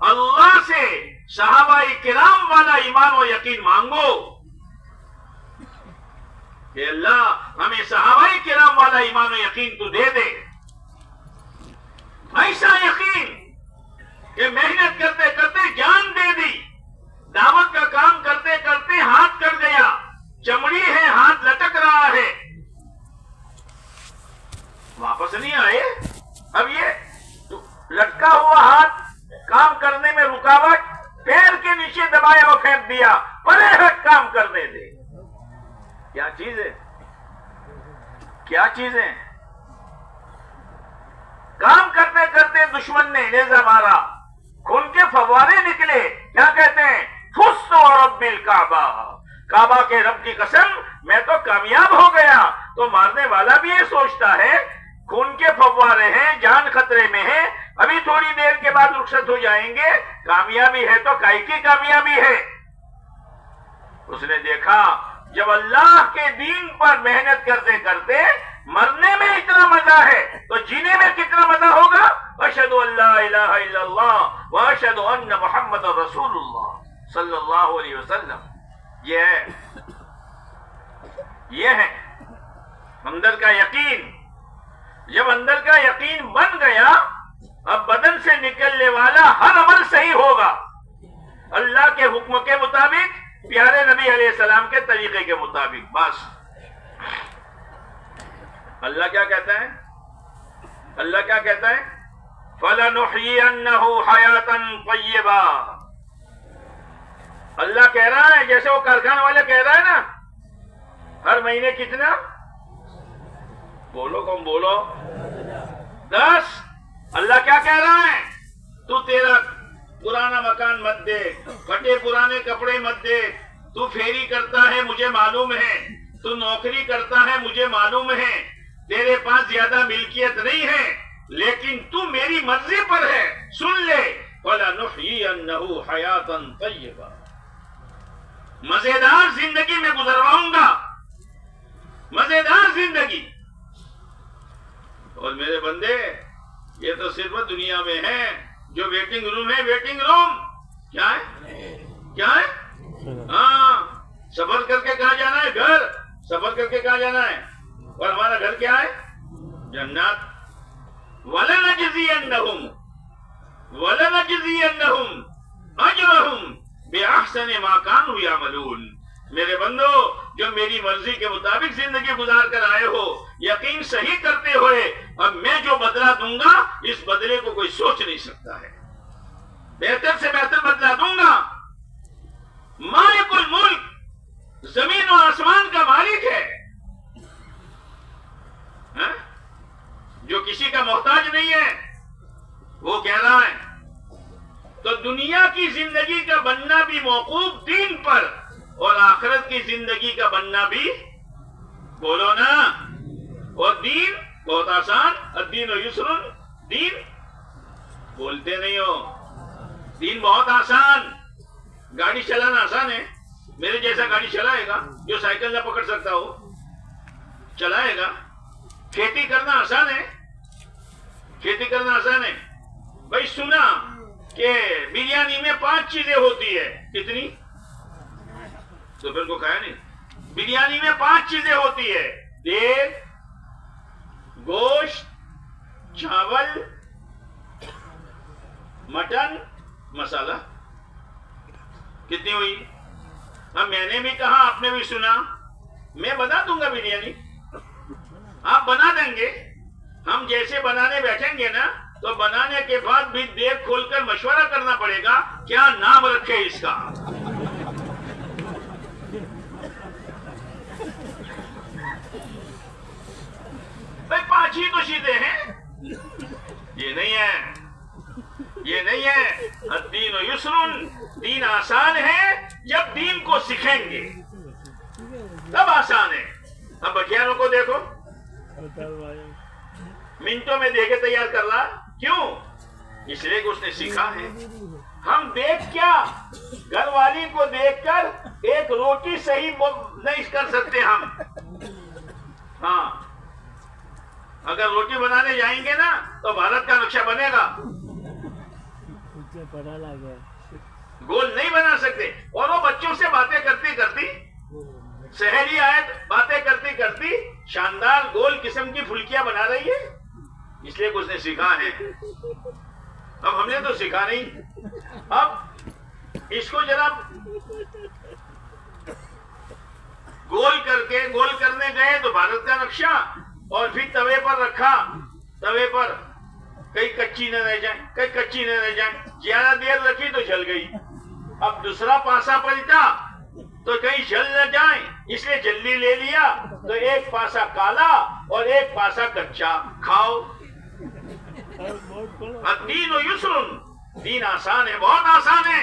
اللہ سے صحابہ کرام والا ایمان و یقین مانگو کہ اللہ ہمیں صحابہ کرام والا ایمان و یقین تو دے دے، ایسا یقین کہ محنت کرتے کرتے جان دے دی، دعوت کا کام کرتے کرتے ہاتھ کٹ گیا، چمڑی ہے، ہاتھ لٹک رہا ہے، واپس نہیں آئے۔ اب یہ لٹکا ہوا ہاتھ کام کرنے میں رکاوٹ، پیر کے نیچے دبایا وہ پھینک دیا، پرے ہٹ کام کرنے دے۔ کیا چیز ہے، کیا چیز ہے؟ کام کرتے کرتے دشمن نے نیزہ مارا، خون کے فوارے نکلے، کیا کہتے ہیں؟ فزت ورب الکعبہ، کعبہ کے رب کی قسم میں تو کامیاب ہو گیا۔ تو مارنے والا بھی یہ سوچتا ہے خون کے فوارے ہیں، جان خطرے میں ہے، ابھی تھوڑی دیر کے بعد رخصت ہو جائیں گے، کامیابی ہے تو کائی کی کامیابی ہے۔ اس نے دیکھا جب اللہ کے دین پر محنت کرتے کرتے مرنے میں اتنا مزہ ہے تو جینے میں کتنا مزہ ہوگا؟ اشہد ان لا الہ الا اللہ واشہد ان محمد رسول اللہ صلی اللہ علیہ وسلم۔ یہ ہے یہ ہے اندر کا یقین. جب اندر کا یقین بن گیا اب بدن سے نکلنے والا ہر عمل صحیح ہوگا اللہ کے حکم کے مطابق, پیارے نبی علیہ السلام کے طریقے کے مطابق. بس اللہ کیا کہتا ہے, اللہ کیا کہتا ہے, فَلَنُحْيِيَنَّهُ حَيَاةً طَيِّبَةً. اللہ کہہ رہا ہے جیسے وہ کارخانے والے کہہ رہا ہے نا, ہر مہینے کتنا بولو, کم بولو, 10. اللہ کیا کہہ رہا ہے, تو تیرا پرانا مکان مت دے, پھٹے پرانے کپڑے مت دے, تو پھیری کرتا ہے مجھے معلوم ہے, تو نوکری کرتا ہے مجھے معلوم ہے, تیرے پاس زیادہ ملکیت نہیں ہے لیکن تو میری مرضی پر ہے, سن لے, وَلَنُحْيِيَنَّهُ حَيَاةً طَيِّبَةً. مزیدار زندگی میں گزرواؤں گا, مزیدار زندگی. اور میرے بندے یہ تو صرف دنیا میں ہے, جو ویٹنگ روم ہے, ویٹنگ روم کیا ہے, کیا ہے, ہاں, سفر کر کے کہاں جانا ہے, گھر, سفر کر کے کہاں جانا ہے, اور ہمارا گھر کیا ہے, جنت. وَلَنَجْزِيَنَّهُمْ أَجْرَهُمْ بِأَحْسَنِ مَا كَانُوا يَعْمَلُونَ. میرے بندو جو میری مرضی کے مطابق زندگی گزار کر آئے ہو, یقین صحیح کرتے ہوئے اب میں جو بدلہ دوں گا اس بدلے کو کوئی سوچ نہیں سکتا ہے. بہتر سے بہتر بدلہ دوں گا. مالک الملک, زمین و آسمان کا مالک ہے, جو کسی کا محتاج نہیں ہے. وہ کہہ رہا ہے تو دنیا کی زندگی کا بننا بھی موقوف دین پر, اور آخرت کی زندگی کا بننا بھی, بولو نا, اور دین بہت آسان, الدین یسر, دین بولتے نہیں ہو, دین بہت آسان. گاڑی چلانا آسان ہے, میرے جیسا گاڑی چلائے گا, جو سائیکل نہ پکڑ سکتا ہو چلائے گا. کھیتی کرنا آسان ہے, کھیتی کرنا آسان ہے. بھائی سنا کہ بریانی میں 5 چیزیں ہوتی ہے, کتنی, تو پھر کو کھایا نہیں. بریانی میں 5 چیزیں ہوتی ہے, تیل, گوشت, چاول, مٹن, مسالہ. کتنی ہوئی؟ اب میں نے بھی کہا, آپ نے بھی سنا, میں بنا دوں گا بریانی, آپ بنا دیں گے. ہم جیسے بنانے بیٹھیں گے نا تو بنانے کے بعد بھی دیکھ کھول کر مشورہ کرنا پڑے گا کیا نام رکھے اس کا. بھائی 5 ہی تو چیزیں ہیں, یہ نہیں ہے, یہ نہیں ہے. الدین یسر, دین آسان ہے جب دین کو سیکھیں گے تب آسان ہے. اب بچیانوں کو دیکھو, منٹوں میں دیکھے تیار کر رہا, کیوں, اس لیے کہ اس نے سیکھا ہے. ہم دیکھ کیا, گھر والی کو دیکھ کر ایک روٹی صحیح نہیں کر سکتے ہم. ہاں, اگر روٹی بنانے جائیں گے نا تو بھارت کا نقشہ بنے گا, گول نہیں بنا سکتے. اور وہ بچوں سے باتیں کرتی کرتی, سہیلی آیت باتیں کرتی کرتی شاندار گول قسم کی پھلکیاں بنا رہی ہے, اس لیے کچھ نے سیکھا ہے. اب ہم نے تو سیکھا نہیں. اب اس کو ذرا گول کر کے, گول کرنے گئے تو بھارت کا نقشہ, اور پھر توے پر رکھا, توے پر کئی کچی نہ رہ جائیں, کئی کچی نہ رہ جائیں, زیادہ دیر رکھی تو جل گئی. اب دوسرا پاسا پلٹا تو کہیں جل نہ جائیں, اس لیے جلدی لے لیا تو ایک پاسا کالا اور ایک پاسا کچا. کھاؤ. الدین یسر, دین آسان ہے, بہت آسان ہے.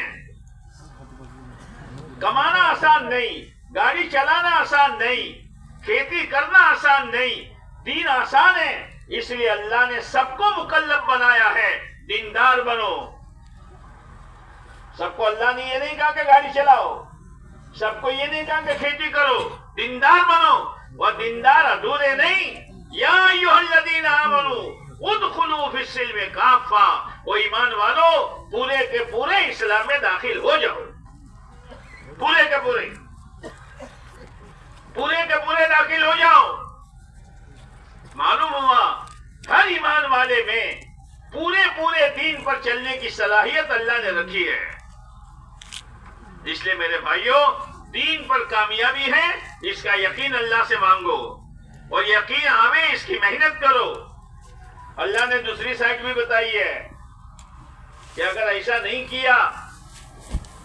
کمانا آسان نہیں, گاڑی چلانا آسان نہیں, کھیتی کرنا آسان نہیں. دین آسان ہے, اس لیے اللہ نے سب کو مکلف بنایا ہے, دیندار بنو. سب کو اللہ نے یہ نہیں کہا کہ گاڑی چلاؤ, سب کو یہ نہیں کہا کہ کھیتی کرو, دیندار بنو. وہ دیندار ادھورے نہیں. یا ایھا الذین آمنوا ادخلوا فی السلم کافہ, وہ ایمان والو پورے کے پورے اسلام میں داخل ہو جاؤ, پورے کے پورے. پورے کے پورے داخل ہو جاؤ. معلوم ہوا ہر ایمان والے میں پورے دین پر چلنے کی صلاحیت اللہ نے رکھی ہے. اس لیے میرے بھائیوں، دین پر کامیابی ہے، اس کا یقین اللہ سے مانگو، اور یقین آوے اس کی محنت کرو. اللہ نے دوسری سائٹ بھی بتائی ہے کہ اگر ایسا نہیں کیا،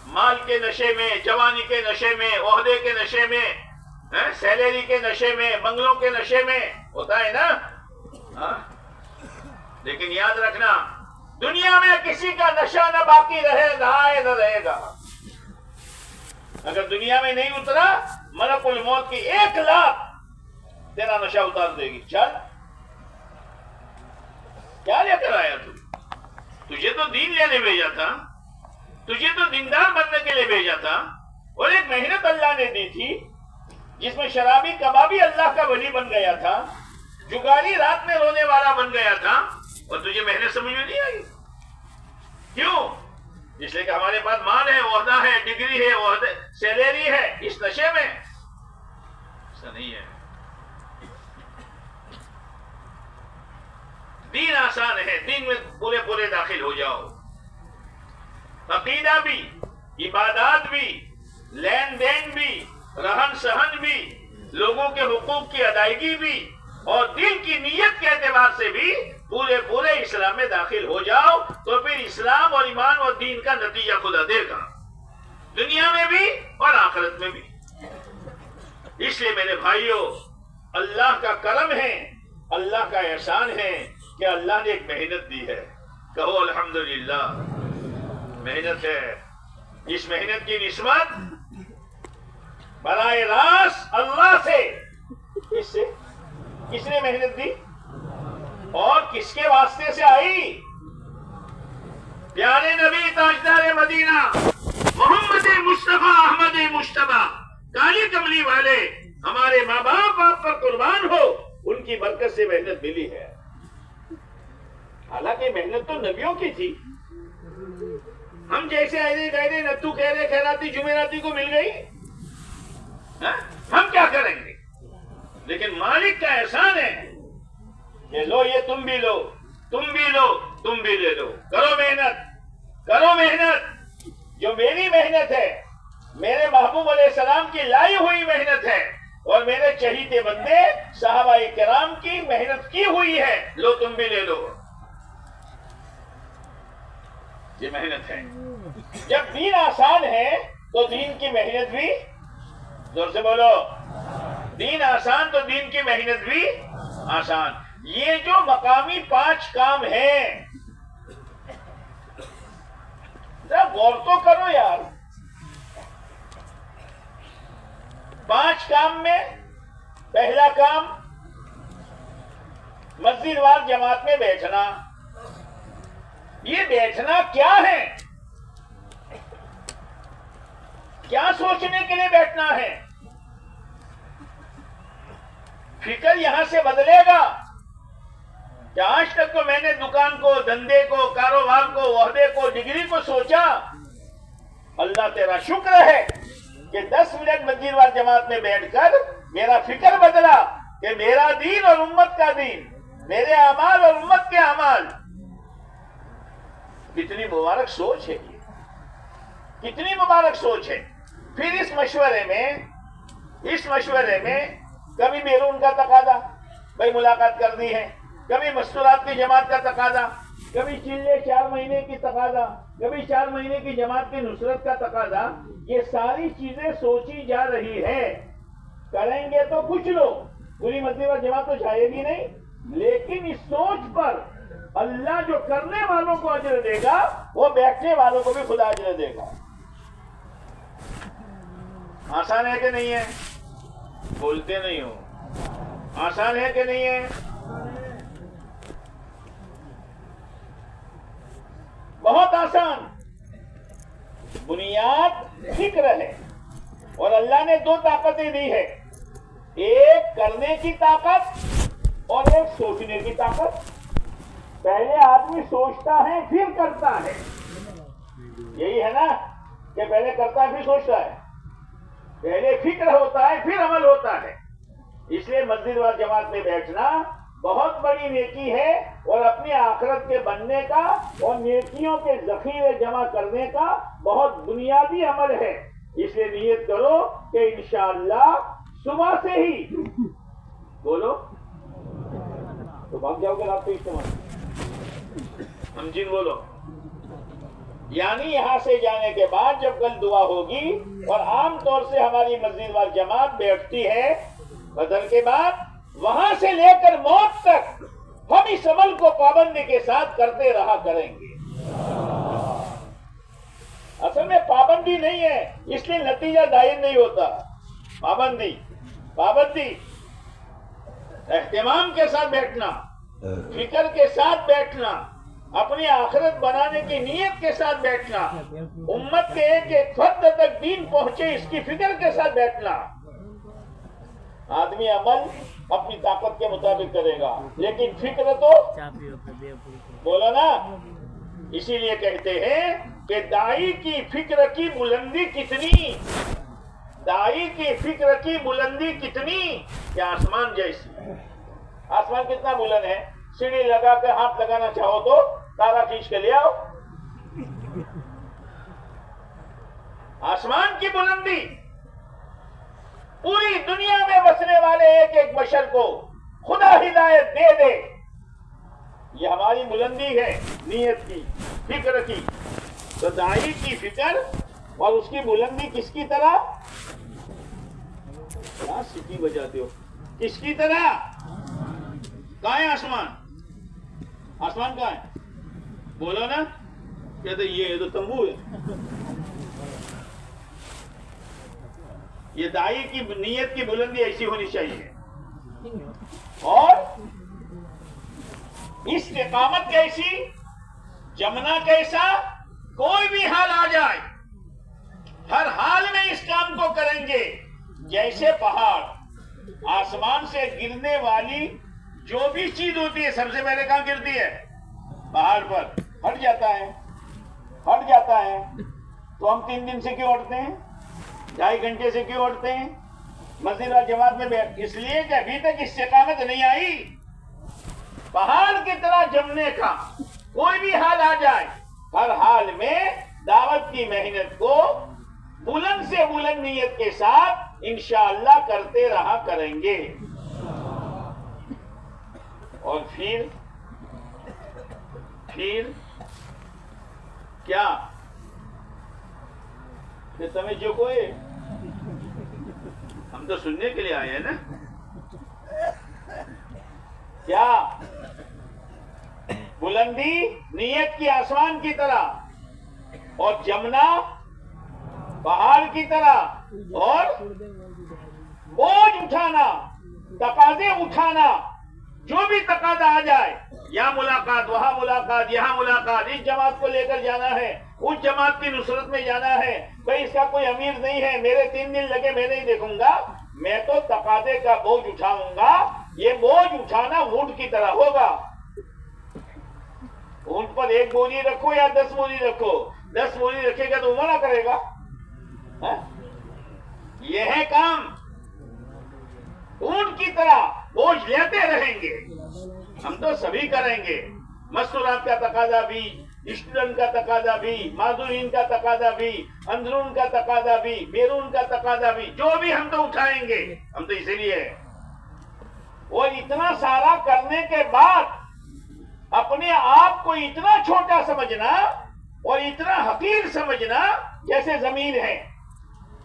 مال کے نشے میں، جوانی کے نشے میں، عہدے کے نشے میں، سیلری کے نشے میں، بنگلوں کے نشے میں، ہوتا ہے نا. لیکن یاد رکھنا، دنیا میں کسی کا نشہ نہ باقی رہا ہے نہ رہے گا. اگر دنیا میں نہیں اترا، ملک الموت کی 1 لاکھ تیرا نشہ اتار دے گی. چل، کیا لے کر آیا تجھے تو دین لینے بھیجا تھا، تجھے تو دیندار بننے کے لیے بھیجا تھا، اور ایک محنت اللہ نے دی تھی جس میں شرابی کبابی اللہ کا ولی بن گیا تھا، جگاری رات میں رونے والا بن گیا تھا، اور تجھے محنت سمجھ میں نہیں آئی. کیوں؟ اس لیے کہ ہمارے پاس مال ہے، عہدہ ہے، ڈگری ہے، عہدے سیلری ہے. اس نشے میں ایسا نہیں ہے. دین آسان ہے، دین میں پورے داخل ہو جاؤ. عقیدہ بھی، عبادات بھی، لین دین بھی، رہن سہن بھی، لوگوں کے حقوق کی ادائیگی بھی، اور دل کی نیت کے اعتبار سے بھی پورے اسلام میں داخل ہو جاؤ، تو پھر اسلام اور ایمان اور دین کا نتیجہ خدا دے گا، دنیا میں بھی اور آخرت میں بھی. اس لیے میرے بھائیوں، اللہ کا کرم ہے، اللہ کا احسان ہے کہ اللہ نے ایک محنت دی ہے. کہو الحمدللہ. محنت ہے. اس محنت کی نسبت براہ راست اللہ سے. کس نے محنت دی اور کس کے واسطے سے آئی؟ پیارے نبی تاجدار مدینہ محمد مصطفیٰ احمد مشتبہ کالی کملی والے، ہمارے ماں باپ آپ پر قربان ہو، ان کی برکت سے محنت ملی ہے. حالانکہ محنت تو نبیوں کی تھی. ہم جیسے ایسے گئے نتو خیرے خیراتی جمعراتی کو مل گئی، ہم کیا کریں گے؟ لیکن مالک کا احسان ہے کہ لو، یہ تم بھی لو، تم بھی لو، تم بھی لے لو. کرو محنت، کرو محنت. جو میری محنت ہے، میرے محبوب علیہ السلام کی لائی ہوئی محنت ہے، اور میرے چہیتے بندے صحابہ کرام کی محنت کی ہوئی ہے. لو، تم بھی لے لو. یہ محنت ہے. جب دین آسان ہے تو دین کی محنت بھی، زور سے بولو، دین آسان تو دین کی محنت بھی آسان. یہ جو مقامی 5 کام ہیں، ذرا غور تو کرو یار. 5 کام میں پہلا کام مسجد وار جماعت میں بیٹھنا. یہ بیٹھنا کیا ہے؟ کیا سوچنے کے لیے بیٹھنا ہے؟ فکر یہاں سے بدلے گا کہ آج تک تو میں نے دکان کو، دھندے کو، کاروبار کو، عہدے کو، ڈگری کو سوچا. اللہ تیرا شکر ہے کہ 10 منٹ مسجد وار جماعت میں بیٹھ کر میرا فکر بدلا کہ میرا دین اور امت کا دین، میرے اعمال اور امت کے اعمال. کتنی مبارک سوچ ہے یہ، کتنی مبارک سوچ ہے. پھر اس مشورے میں کبھی بیرون کا تقاضا، بھائی ملاقات کرنی ہے، کبھی مستورات کی جماعت کا تقاضا، کبھی چلے 4 مہینے کی تقاضا، کبھی 4 مہینے کی جماعت کی نصرت کا تقاضا. یہ ساری چیزیں سوچی جا رہی ہے. کریں گے تو کچھ لوگ، پوری مسجد اور جماعت تو جائے گی نہیں، لیکن اس سوچ پر اللہ جو کرنے والوں کو اجر دے گا، وہ بیٹھنے والوں کو بھی خدا اجر دے گا. آسان ہے کہ نہیں ہے؟ بولتے نہیں ہو. آسان ہے کہ نہیں ہے؟ بہت آسان. بنیاد فکر ہے، اور اللہ نے 2 طاقتیں دی ہے، ایک کرنے کی طاقت اور ایک سوچنے کی طاقت. پہلے آدمی سوچتا ہے پھر کرتا ہے. یہی ہے نا کہ پہلے کرتا ہے پھر سوچتا ہے. پہلے فکر ہوتا ہے پھر عمل ہوتا ہے. اس لیے مسجد و جماعت میں بیٹھنا بہت بڑی نیکی ہے اور اپنی آخرت کے بننے کا اور نیکیوں کے ذخیرے جمع کرنے کا بہت بنیادی عمل ہے. اس لیے نیت کرو کہ انشاءاللہ صبح سے ہی بولو تو بھاگ جاؤ گے رات کو استعمال سمجھین بولو. یعنی یہاں سے جانے کے بعد جب کل دعا ہوگی اور عام طور سے ہماری مسجد وال جماعت بیٹھتی ہے فجر کے بعد، وہاں سے لے کر موت تک ہم اس عمل کو پابندی کے ساتھ کرتے رہا کریں گے. اصل میں پابندی نہیں ہے اس لیے نتیجہ دائر نہیں ہوتا. پابندی اہتمام کے ساتھ بیٹھنا، فکر کے ساتھ بیٹھنا، اپنی آخرت بنانے کی نیت کے ساتھ بیٹھنا، امت کے ایک ایک فرد تک دین پہنچے اس کی فکر کے ساتھ بیٹھنا. آدمی عمل اپنی طاقت کے مطابق کرے گا لیکن فکر تو بولو نا. اسی لیے کہتے ہیں کہ دائی کی فکر کی بلندی کتنی، دائی کی فکر کی بلندی کتنی کہ آسمان جیسی. آسمان کتنا بلند ہے؟ سیڑھی لگا کر ہاتھ لگانا چاہو تو تارا کھینچ کے لے آؤ. آسمان کی بلندی پوری دنیا میں بسنے والے ایک ایک بشر کو خدا ہدایت دے دے. یہ ہماری بلندی ہے نیت کی، فکر کی. تو دائی کی فکر اور اس کی بلندی کس کی طرح؟ کیا سیٹی بجاتے ہو؟ کس کی طرح؟ کہاں ہے آسمان؟ آسمان کہاں ہے؟ بولو نا. کہتے یہ تو تمبو ہے. یہ دائی کی نیت کی بلندی ایسی ہونی چاہیے. اور استقامت کیسی، جمنا کیسا، کوئی بھی حال آ جائے ہر حال میں اس کام کو کریں گے. جیسے پہاڑ، آسمان سے گرنے والی جو بھی چیز ہوتی ہے سب سے پہلے کہاں گرتی ہے؟ پہاڑ پر. ہٹ جاتا ہے تو ہم 3 دن سے کیوں اٹھتے ہیں؟ 2.5 گھنٹے سے کیوں اٹھتے ہیں مسجد اور جماعت میں بیٹھ؟ اس لیے کہ ابھی تک استقامت نہیں آئی. پہاڑ کی طرح جمنے کا کوئی بھی حال آ جائے ہر حال میں دعوت کی محنت کو بلند سے بلند نیت کے ساتھ انشاءاللہ کرتے رہا کریں گے. اور پھر کیا کہ تمہیں جو کوئی ہم تو سننے کے لیے آئے ہیں نا. کیا بلندی نیت کی آسمان کی طرح اور جمنا پہاڑ کی طرح اور بوجھ اٹھانا، تقاضے اٹھانا. جو بھی تقاضا آ جائے، یہاں ملاقات، وہاں ملاقات، یہاں ملاقات، اس جماعت کو لے کر جانا ہے، اس جماعت کی نصرت میں جانا ہے. بھائی اس کا کوئی امیر نہیں ہے، میرے 3 دن لگے میں نہیں دیکھوں گا، میں تو تقاضے کا بوجھ اٹھاؤں گا. یہ بوجھ اٹھانا اونٹ کی طرح ہوگا. اونٹ پر 1 بوری رکھو یا 10 بوری رکھو، 10 بوری رکھے گا تو وہ منع کرے گا. یہ ہے کام. اونٹ کی طرح بوجھ لیتے رہیں گے. ہم تو سبھی کریں گے. مستورات کا تقاضا بھی، اسٹوڈنٹ کا تقاضا بھی، معذورین کا تقاضا بھی، اندرون کا تقاضا بھی، بیرون کا تقاضا بھی، جو بھی ہم تو اٹھائیں گے. ہم تو اسی لیے. اور اتنا سارا کرنے کے بعد اپنے آپ کو اتنا چھوٹا سمجھنا اور اتنا حقیر سمجھنا جیسے زمین ہے.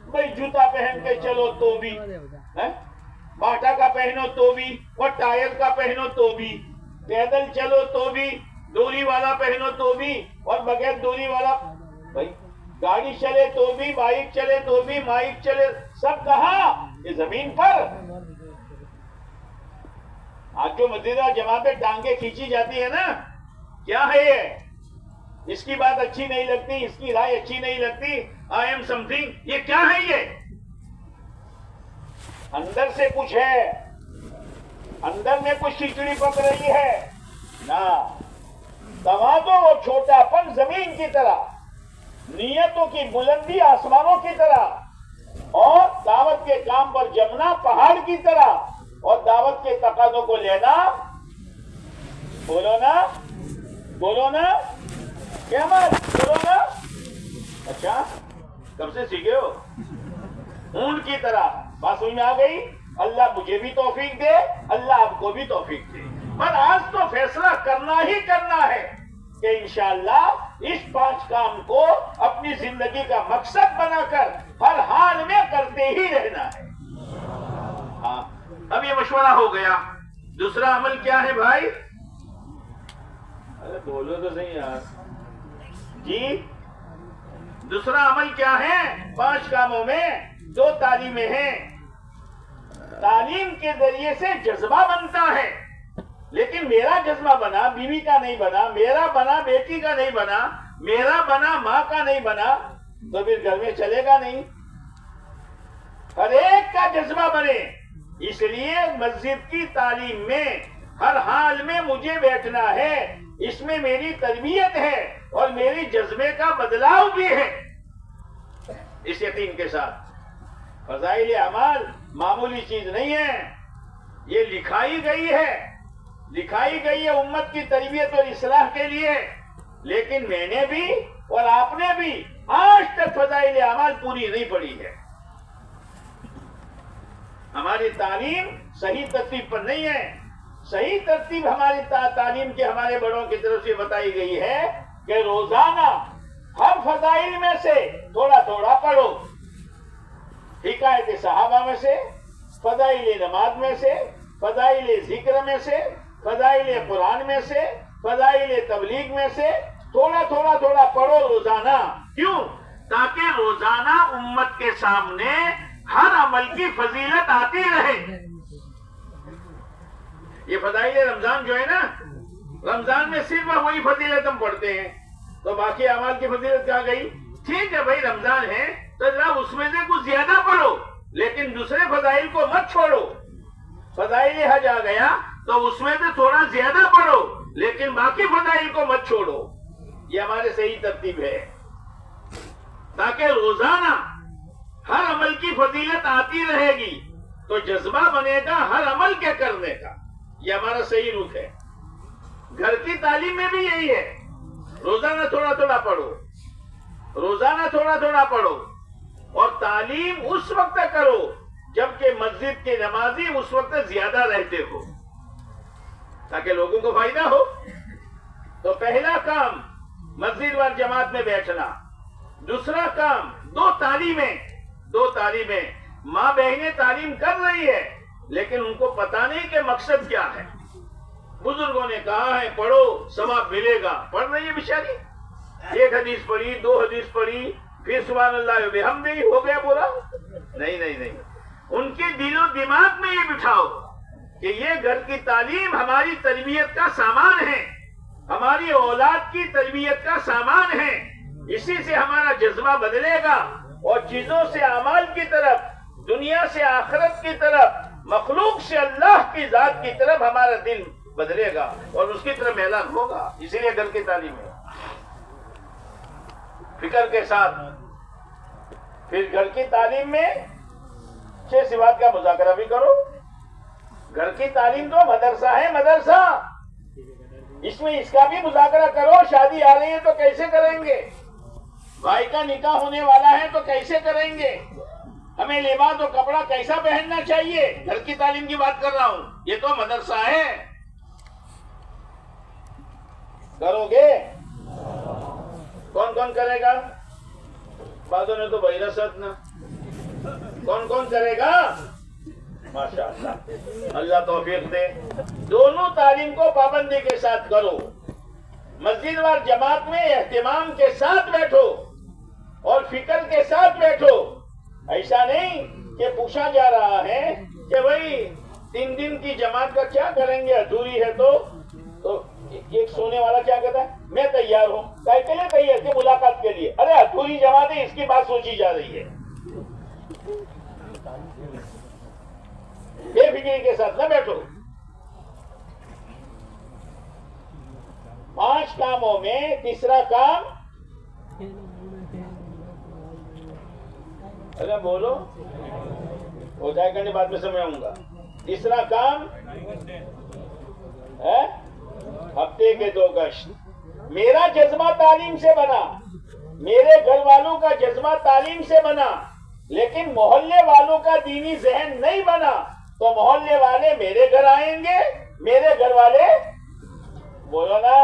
بھائی جوتا پہن کے چلو تو بھی، باٹا کا پہنو تو بھی، اور ٹائر کا پہنو تو بھی، پیدل چلو تو بھی، ڈوری والا پہنو تو بھی، اور بغیر ڈوری والا. بھائی گاڑی چلے تو بھی، بائک چلے تو بھی، مائک چلے، سب کہاں؟ یہ زمین پر. آج جو مسجد اور جماعت پہ ٹانگیں کھینچی جاتی ہے نا، کیا ہے یہ؟ اس کی بات اچھی نہیں لگتی، اس کی رائے اچھی نہیں لگتی، آئی ایم سم تھنگ. یہ کیا ہے؟ یہ اندر سے کچھ ہے، اندر میں کچھ کھچڑی پک رہی ہے نا. تواضع اور چھوٹا پن زمین کی طرح، نیتوں کی بلندی آسمانوں کی طرح. اور دعوت کے کام پر جمنا پہاڑ کی طرح اور دعوت کے تقاضوں کو لینا. بولو نا کیا بات بولو نا. اچھا کب سے سیکھے ہو؟ اونٹ کی طرح. بات سمجھ میں آ گئی؟ اللہ مجھے بھی توفیق دے, اللہ آپ کو بھی توفیق دے. پر آج تو فیصلہ کرنا ہی کرنا ہے کہ انشاءاللہ اس 5 کام کو اپنی زندگی کا مقصد بنا کر ہر حال میں کرتے ہی رہنا ہے. ہاں اب یہ مشورہ ہو گیا. دوسرا عمل کیا ہے بھائی؟ ارے بولو تو صحیح یار جی. دوسرا عمل کیا ہے؟ 5 کاموں میں 2 تعلیمیں ہیں. تعلیم کے ذریعے سے جذبہ بنتا ہے, لیکن میرا جذبہ بنا بیوی کا نہیں بنا, میرا بنا بیٹی کا نہیں بنا, میرا بنا ماں کا نہیں بنا, تو پھر گھر میں چلے گا نہیں. ہر ایک کا جذبہ بنے. اس لیے مسجد کی تعلیم میں ہر حال میں مجھے بیٹھنا ہے. اس میں میری تربیت ہے اور میری جذبے کا بدلاؤ بھی ہے. اس یقین کے ساتھ فضائل اعمال معمولی چیز نہیں ہے. یہ لکھائی گئی ہے امت کی تربیت اور اصلاح کے لیے. لیکن میں نے بھی اور آپ نے بھی آج تک فضائل اعمال پوری نہیں پڑھی ہے. ہماری تعلیم صحیح ترتیب پر نہیں ہے. صحیح ترتیب ہماری تعلیم کے ہمارے بڑوں کی طرف سے بتائی گئی ہے کہ روزانہ ہر فضائل میں سے تھوڑا تھوڑا پڑھو. حکایت صحابہ میں سے, فضائل نماز میں سے, فضائل ذکر میں سے, فضائل قرآن میں سے, فضائل تبلیغ میں سے تھوڑا تھوڑا پڑھو روزانہ. کیوں؟ تاکہ روزانہ امت کے سامنے ہر عمل کی فضیلت آتی رہے. یہ فضائل رمضان جو ہے نا, رمضان میں صرف وہی فضیلت ہم پڑھتے ہیں, تو باقی اعمال کی فضیلت کہاں گئی؟ ٹھیک ہے بھائی رمضان ہے تو جناب اس میں سے کچھ زیادہ پڑھو, لیکن دوسرے فضائل کو مت چھوڑو. فضائل حج آ گیا تو اس میں سے تھوڑا زیادہ پڑھو, لیکن باقی فضائل کو مت چھوڑو. یہ ہمارے صحیح ترتیب ہے, تاکہ روزانہ ہر عمل کی فضیلت آتی رہے گی تو جذبہ بنے گا ہر عمل کے کرنے کا. یہ ہمارا صحیح رخ ہے. گھر کی تعلیم میں بھی یہی ہے, روزانہ تھوڑا تھوڑا پڑھو, اور تعلیم اس وقت کرو جبکہ مسجد کے نمازی اس وقت زیادہ رہتے ہو, تاکہ لوگوں کو فائدہ ہو. تو پہلا کام مسجد و جماعت میں بیٹھنا. دوسرا کام 2 تعلیمیں. ماں بہنیں تعلیم کر رہی ہے لیکن ان کو پتا نہیں کہ مقصد کیا ہے. بزرگوں نے کہا ہے پڑھو ثواب ملے گا, پڑھ رہی ہے بیچاری. 1 حدیث پڑھی, 2 حدیث پڑھی, پھر سبحان اللہ بحمدہ ہو گیا پورا. نہیں. ان کے دل و دماغ میں یہ بٹھاؤ کہ یہ گھر کی تعلیم ہماری تربیت کا سامان ہے, ہماری اولاد کی تربیت کا سامان ہے. اسی سے ہمارا جذبہ بدلے گا اور چیزوں سے اعمال کی طرف, دنیا سے آخرت کی طرف, مخلوق سے اللہ کی ذات کی طرف ہمارا دل بدلے گا اور اس کی طرف میلان ہوگا. اسی لیے گھر کی تعلیم ہے. فکر کے ساتھ پھر گھر کی تعلیم میں 6 صفات کا مذاکرہ بھی کرو. گھر کی تعلیم تو مدرسہ ہے, مدرسہ. اس میں اس کا بھی مذاکرہ کرو. شادی آ رہی ہے تو کیسے کریں گے, بھائی کا نکاح ہونے والا ہے تو کیسے کریں گے, ہمیں لباس و کپڑا کیسا پہننا چاہیے. گھر کی تعلیم کی بات کر رہا ہوں, یہ تو مدرسہ ہے. کرو گے؟ کون کرے گا؟ بعضوں نے تو بھائی ست نا. کون کرے گا؟ ماشاءاللہ, اللہ توفیق دے. دونوں تعلیم کو پابندی کے ساتھ کرو. مسجد و جماعت میں اہتمام کے ساتھ بیٹھو اور فکر کے ساتھ بیٹھو. ایسا نہیں کہ پوچھا جا رہا ہے کہ بھائی 3 دن کی جماعت کا کیا کریں گے, ادھوری ہے تو ایک سونے والا کیا کہتا ہے میں تیار ہوں. کے لیے تیار تھی ملاقات کے لیے. ارے ادھوری جماعت ہے, اس کی بات سوچی جا رہی ہے. بے فکری کے ساتھ نہ بیٹھو. 5 کاموں میں تیسرا کام ارے بولو، ہو جائے گا نہیں، بعد میں سمجھاؤں گا. تیسرا کام ہے ہفتے کے 2 گشت. میرا جذبہ تعلیم سے بنا، میرے گھر والوں کا جذبہ تعلیم سے بنا، لیکن محلے والوں کا دینی ذہن نہیں بنا، تو محلے والے میرے گھر آئیں گے، میرے گھر والے بولو نا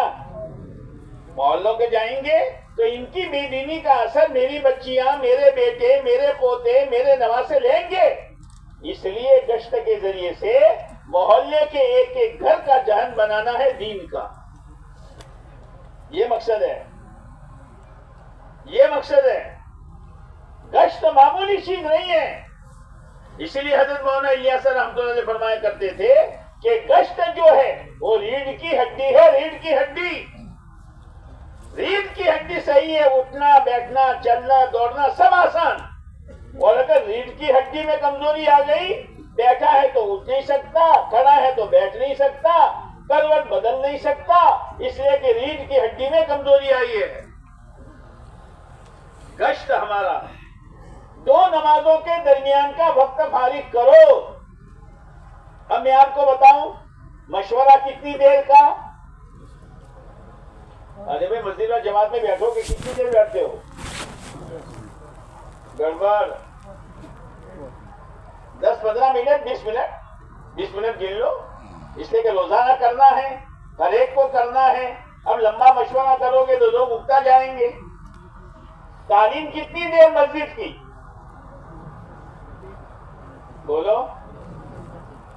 محلوں کے جائیں گے، تو ان کی بے دینی کا اثر میری بچیاں، میرے بیٹے، میرے پوتے، میرے نواسے لیں گے. اس لیے گشت کے ذریعے سے محلے کے ایک ایک گھر کا ذہن بنانا ہے دین کا. یہ مقصد ہے، یہ مقصد ہے. گشت معمولی چیز نہیں ہے. اسی لیے حضرت مولانا الیاس رحمۃ اللہ علیہ فرمایا کرتے تھے کہ گشت جو ہے وہ ریڑھ کی ہڈی ہے. ریڑھ کی ہڈی، ریڑھ کی ہڈی صحیح ہے، اٹھنا بیٹھنا چلنا دوڑنا سب آسان. اور اگر ریڑھ کی ہڈی میں کمزوری آ گئی، بیٹھا ہے تو اٹھ نہیں سکتا، کھڑا ہے تو بیٹھ نہیں سکتا، کروٹ بدل نہیں سکتا، اس لیے کہ ریڑھ کی ہڈی میں کمزوری آئی ہے. گشت ہمارا 2 نمازوں کے درمیان کا وقت فارغ کرو. اب میں آپ کو بتاؤں مشورہ کتنی دیر کا. ارے بھائی مسجد میں جماعت میں بیٹھو کہ کتنی دیر بیٹھتے ہو؟ گڑبڑ. 10-15 منٹ 20 منٹ گن لو، اس لیے کہ روزانہ کرنا ہے، ہر ایک کو کرنا ہے. اب لمبا مشورہ کرو گے تو لوگ اکتا جائیں گے. تعلیم کتنی دیر مسجد کی؟ بولو.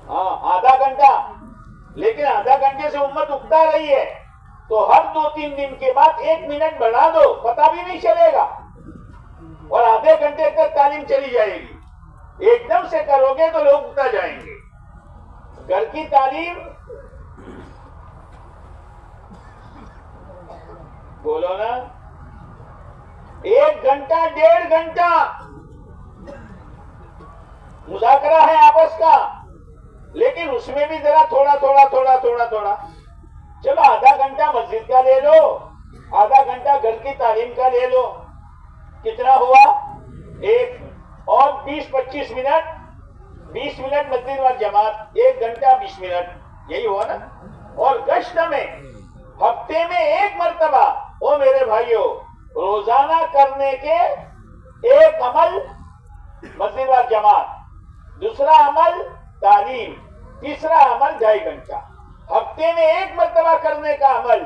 ہاں آدھا گھنٹہ. لیکن آدھا گھنٹے سے امت اکتا رہی ہے، تو ہر 2-3 دن کے بعد 1 منٹ بڑھا دو، پتہ بھی نہیں چلے گا، اور آدھے گھنٹے تک تعلیم چلی جائے گی. ایک دم سے کرو گے تو لوگ اکتا جائیں گے. گھر کی تعلیم بولو نا 1 گھنٹہ 1.5 گھنٹہ مذاکرہ ہے آپس کا، لیکن اس میں بھی ذرا تھوڑا تھوڑا. چلو آدھا گھنٹہ مسجد کا لے لو، آدھا گھنٹہ گھر کی تعلیم کا لے لو، کتنا ہوا؟ 1. اور 20-25 منٹ، 20 منٹ مسجد و جماعت، 1 گھنٹہ 20 منٹ، یہی ہوا نا. اور گشت میں ہفتے میں 1 مرتبہ، او میرے بھائیوں، روزانہ کرنے کے ایک عمل مسجد و جماعت، دوسرا عمل تعلیم، تیسرا عمل 2.5 گھنٹہ. ہفتے میں 1 مرتبہ کرنے کا عمل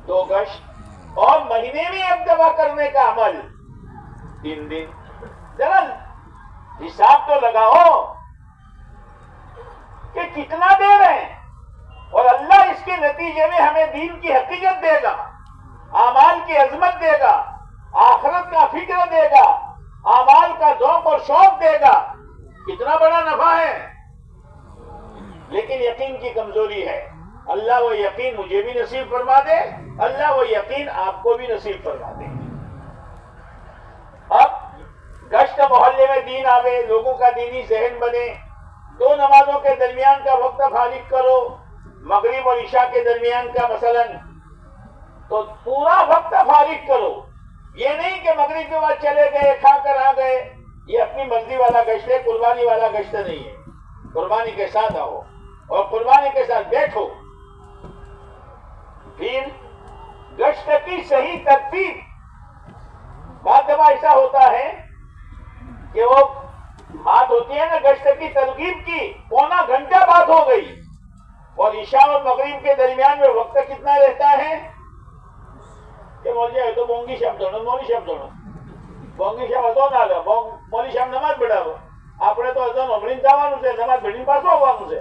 2 گشت، اور مہینے میں 1 دفعہ کرنے کا عمل 3 دن. ذرا حساب تو لگاؤ کہ کتنا دے رہے ہیں، اور اللہ اس کے نتیجے میں ہمیں دین کی حقیقت دے گا، اعمال کی عظمت دے گا، آخرت کا فکر دے گا، اعمال کا ذوق اور شوق دے گا. کتنا بڑا نفع ہے. لیکن یقین کی کمزوری ہے. اللہ وہ یقین مجھے بھی نصیب فرما دے، اللہ وہ یقین آپ کو بھی نصیب فرما دے. اب گشت محلے میں دین آوے، لوگوں کا دینی ذہن بنے. 2 نمازوں کے درمیان کا وقت فارغ کرو، مغرب اور عشاء کے درمیان کا مثلا، تو پورا وقت فارغ کرو. یہ نہیں کہ مغرب کے بعد چلے گئے کھا کر آ گئے. یہ اپنی مرضی والا گشت ہے، قربانی والا گشت نہیں ہے. قربانی کے ساتھ آؤ اور قربانی کے ساتھ بیٹھو. پھر گشت کی صحیح ترتیب. بعض دفعہ ایسا ہوتا ہے کہ وہ بات ہوتی ہے نا گشت کی ترغیب کی، 1.25 گھنٹہ بات ہو گئی، اور عشاء اور مغرب کے درمیان میں وقت کتنا رہتا ہے کہ مولوی تو بونگی شام دونوں مولوی شام دونوں بونگی شام ازو نہ لو مولوی شام نماز پڑھاو આપણે તો અઝાન ઓગળીને જવાનું છે, નમાઝ પઢીને પાછું આવવાનું છે.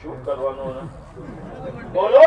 શું કરવાનું બોલો?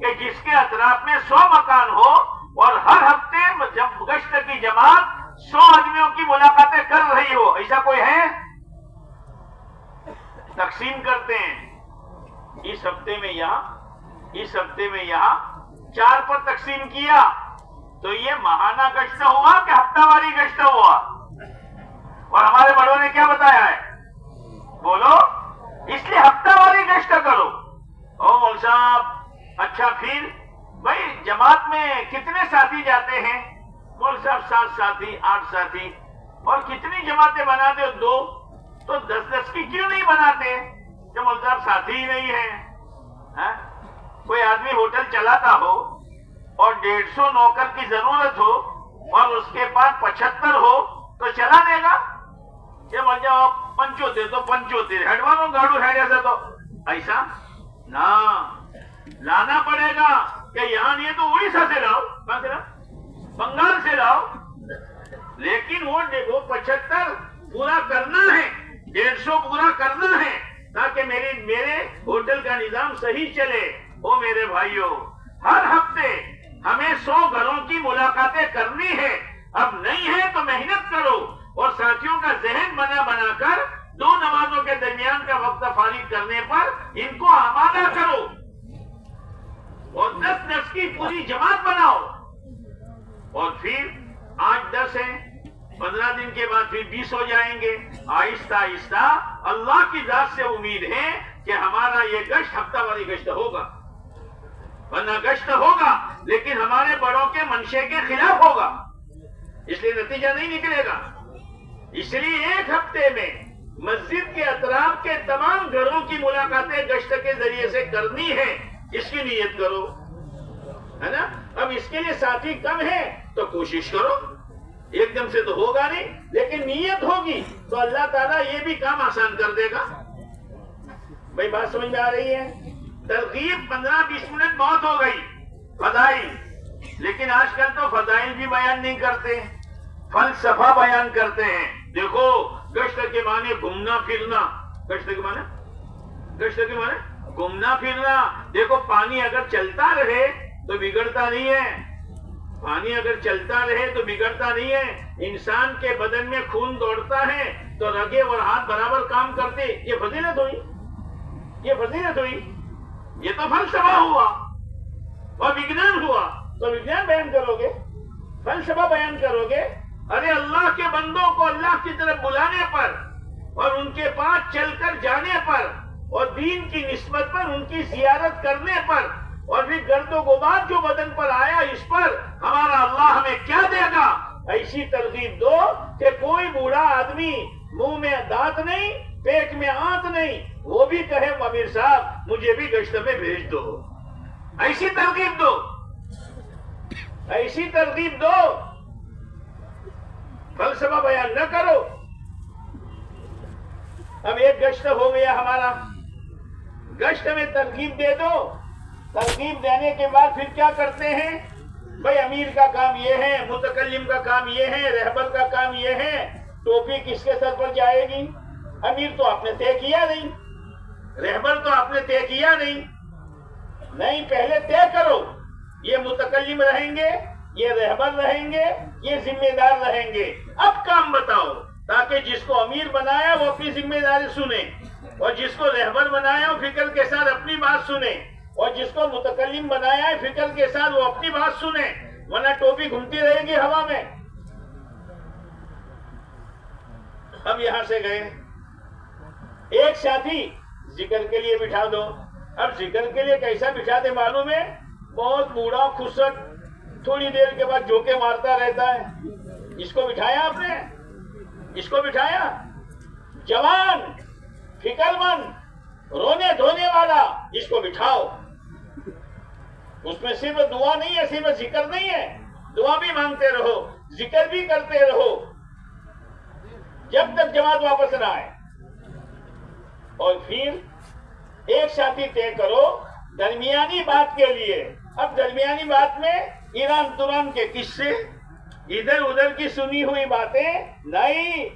کہ جس کے اطراف میں 100 مکان ہو اور ہر ہفتے جب گشت کی جماعت 100 آدمیوں کی ملاقاتیں کر رہی ہو. ایسا کوئی ہے؟ تقسیم کرتے ہیں. اس ہفتے میں یہاں 4 پر تقسیم کیا تو یہ ماہانہ گشت ہوا کہ ہفتہ واری گشت ہوا؟ اور ہمارے بڑوں نے کیا بتایا ہے؟ بولو. اس لیے ہفتہ واری گشت کرو. او مول صاحب اچھا پھر بھائی جماعت میں کتنے ساتھی جاتے ہیں؟ مول صاحب 7 ساتھی 8 ساتھی. اور کتنی جماعتیں بناتے ہو؟ 2. تو 10 کی کیوں نہیں بناتے کہ مول صاحب ساتھی ہی نہیں ہے؟ کوئی آدمی ہوٹل چلاتا ہو اور 150 نوکر کی ضرورت ہو اور اس کے پاس 75 ہو تو چلا دے گا؟ یہ مل جاؤ 75 تو 75 ہیڈوانوں گاڑو ہے جیسا تو ایسا نہ لانا پڑے گا کہ یہاں نہیں ہے تو اڑیسہ سے لاؤ. کہاں سے لاؤ؟ بنگال سے لاؤ. لیکن وہ دیکھو 75 پورا کرنا ہے, 150 پورا کرنا ہے تاکہ میرے ہوٹل کا نظام صحیح چلے. او میرے بھائیوں, ہر ہفتے ہمیں 100 گھروں کی ملاقاتیں کرنی ہے. اب نہیں ہے تو محنت کرو اور ساتھیوں کا ذہن بنا کر 2 نمازوں کے درمیان کا وقت فارغ کرنے پر ان کو آمادہ کرو اور 10 کی پوری جماعت بناؤ. اور پھر آج 10 ہیں, 15 دن کے بعد پھر 20 ہو جائیں گے. آہستہ آہستہ اللہ کی ذات سے امید ہے کہ ہمارا یہ گشت ہفتہ واری گشت ہوگا, ورنہ گشت ہوگا لیکن ہمارے بڑوں کے منشے کے خلاف ہوگا, اس لیے نتیجہ نہیں نکلے گا. اس لیے ایک ہفتے میں مسجد کے اطراف کے تمام گھروں کی ملاقاتیں گشت کے ذریعے سے کرنی ہے. اس کی نیت کرو, ہے نا. اب اس کے لیے ساتھی کم ہے تو کوشش کرو, ایک دم سے تو ہوگا نہیں, لیکن نیت ہوگی تو اللہ تعالیٰ یہ بھی کام آسان کر دے گا. بھائی بات سمجھ میں آ رہی ہے؟ ترغیب 15-20 منٹ بہت ہو گئی. فضائل, لیکن آج کل تو فضائل بھی بیان نہیں کرتے, فلسفہ بیان کرتے ہیں. دیکھو گشت کے معنی گھومنا پھرنا, گشت کے معنی گھومنا پھرنا. دیکھو پانی اگر چلتا رہے تو بگڑتا نہیں ہے, پانی اگر چلتا رہے تو بگڑتا نہیں ہے. انسان کے بدن میں خون دوڑتا ہے تو رگیں اور ہاتھ برابر کام کرتے. یہ فضیلت ہوئی, یہ تو فلسفہ ہوا اور وگیان ہوا. تو وگیان بیان کرو گے, فلسفہ بیان کرو گے. ارے اللہ کے بندوں کو اللہ کی طرف بلانے پر اور ان کے پاس چل کر جانے پر اور دین کی نسبت پر ان کی زیارت کرنے پر اور پھر گرد و غبار جو بدن پر آیا اس پر ہمارا اللہ ہمیں کیا دے گا. ایسی ترغیب دو کہ کوئی بوڑھا آدمی منہ میں دانت نہیں, پیٹ میں آنت نہیں, وہ بھی کہے امیر صاحب مجھے بھی گشت میں بھیج دو. ایسی ترغیب دو, فلسفہ بیان نہ کرو. اب ایک گشت ہو گیا ہمارا, گشت میں ترغیب دے دو. ترغیب دینے کے بعد پھر کیا کرتے ہیں؟ بھائی امیر کا کام یہ ہے, متکلم کا کام یہ ہے, رہبر کا کام یہ ہے. ٹوپی کس کے سر پر جائے گی؟ امیر تو آپ نے طے کیا نہیں, رہبر تو آپ نے طے کیا نہیں. پہلے طے کرو, یہ متکلم رہیں گے, یہ رہبر رہیں گے, یہ ذمہ دار رہیں گے. اب کام بتاؤ تاکہ جس کو امیر بنایا وہ اپنی ذمہ داری سنے اور جس کو رہبر بنایا وہ فکر کے ساتھ اپنی بات سنے اور جس کو متکلم بنایا ہے فکر کے ساتھ وہ اپنی بات سنے, ورنہ ٹوپی گھومتی رہے گی ہوا میں. اب یہاں سے گئے, ایک ساتھی ذکر کے لیے بٹھا دو. اب ذکر کے لیے کیسا بٹھا دے معلوم ہے؟ بہت بوڑھا خسٹ, تھوڑی دیر کے بعد جھوکے مارتا رہتا ہے. اس کو بٹھایا آپ نے, اس کو بٹھایا. جوان, فکر مند, رونے دھونے والا, اس کو بٹھاؤ. اس میں صرف دعا نہیں ہے, صرف ذکر نہیں ہے, دعا بھی مانگتے رہو, ذکر بھی کرتے رہو جب تک جماعت واپس نہ آئے. اور پھر ایک ساتھی طے کرو درمیانی بات کے لیے. اب درمیانی بات میں ایران توران کے قصے, ادھر ادھر کی سنی ہوئی باتیں نہیں.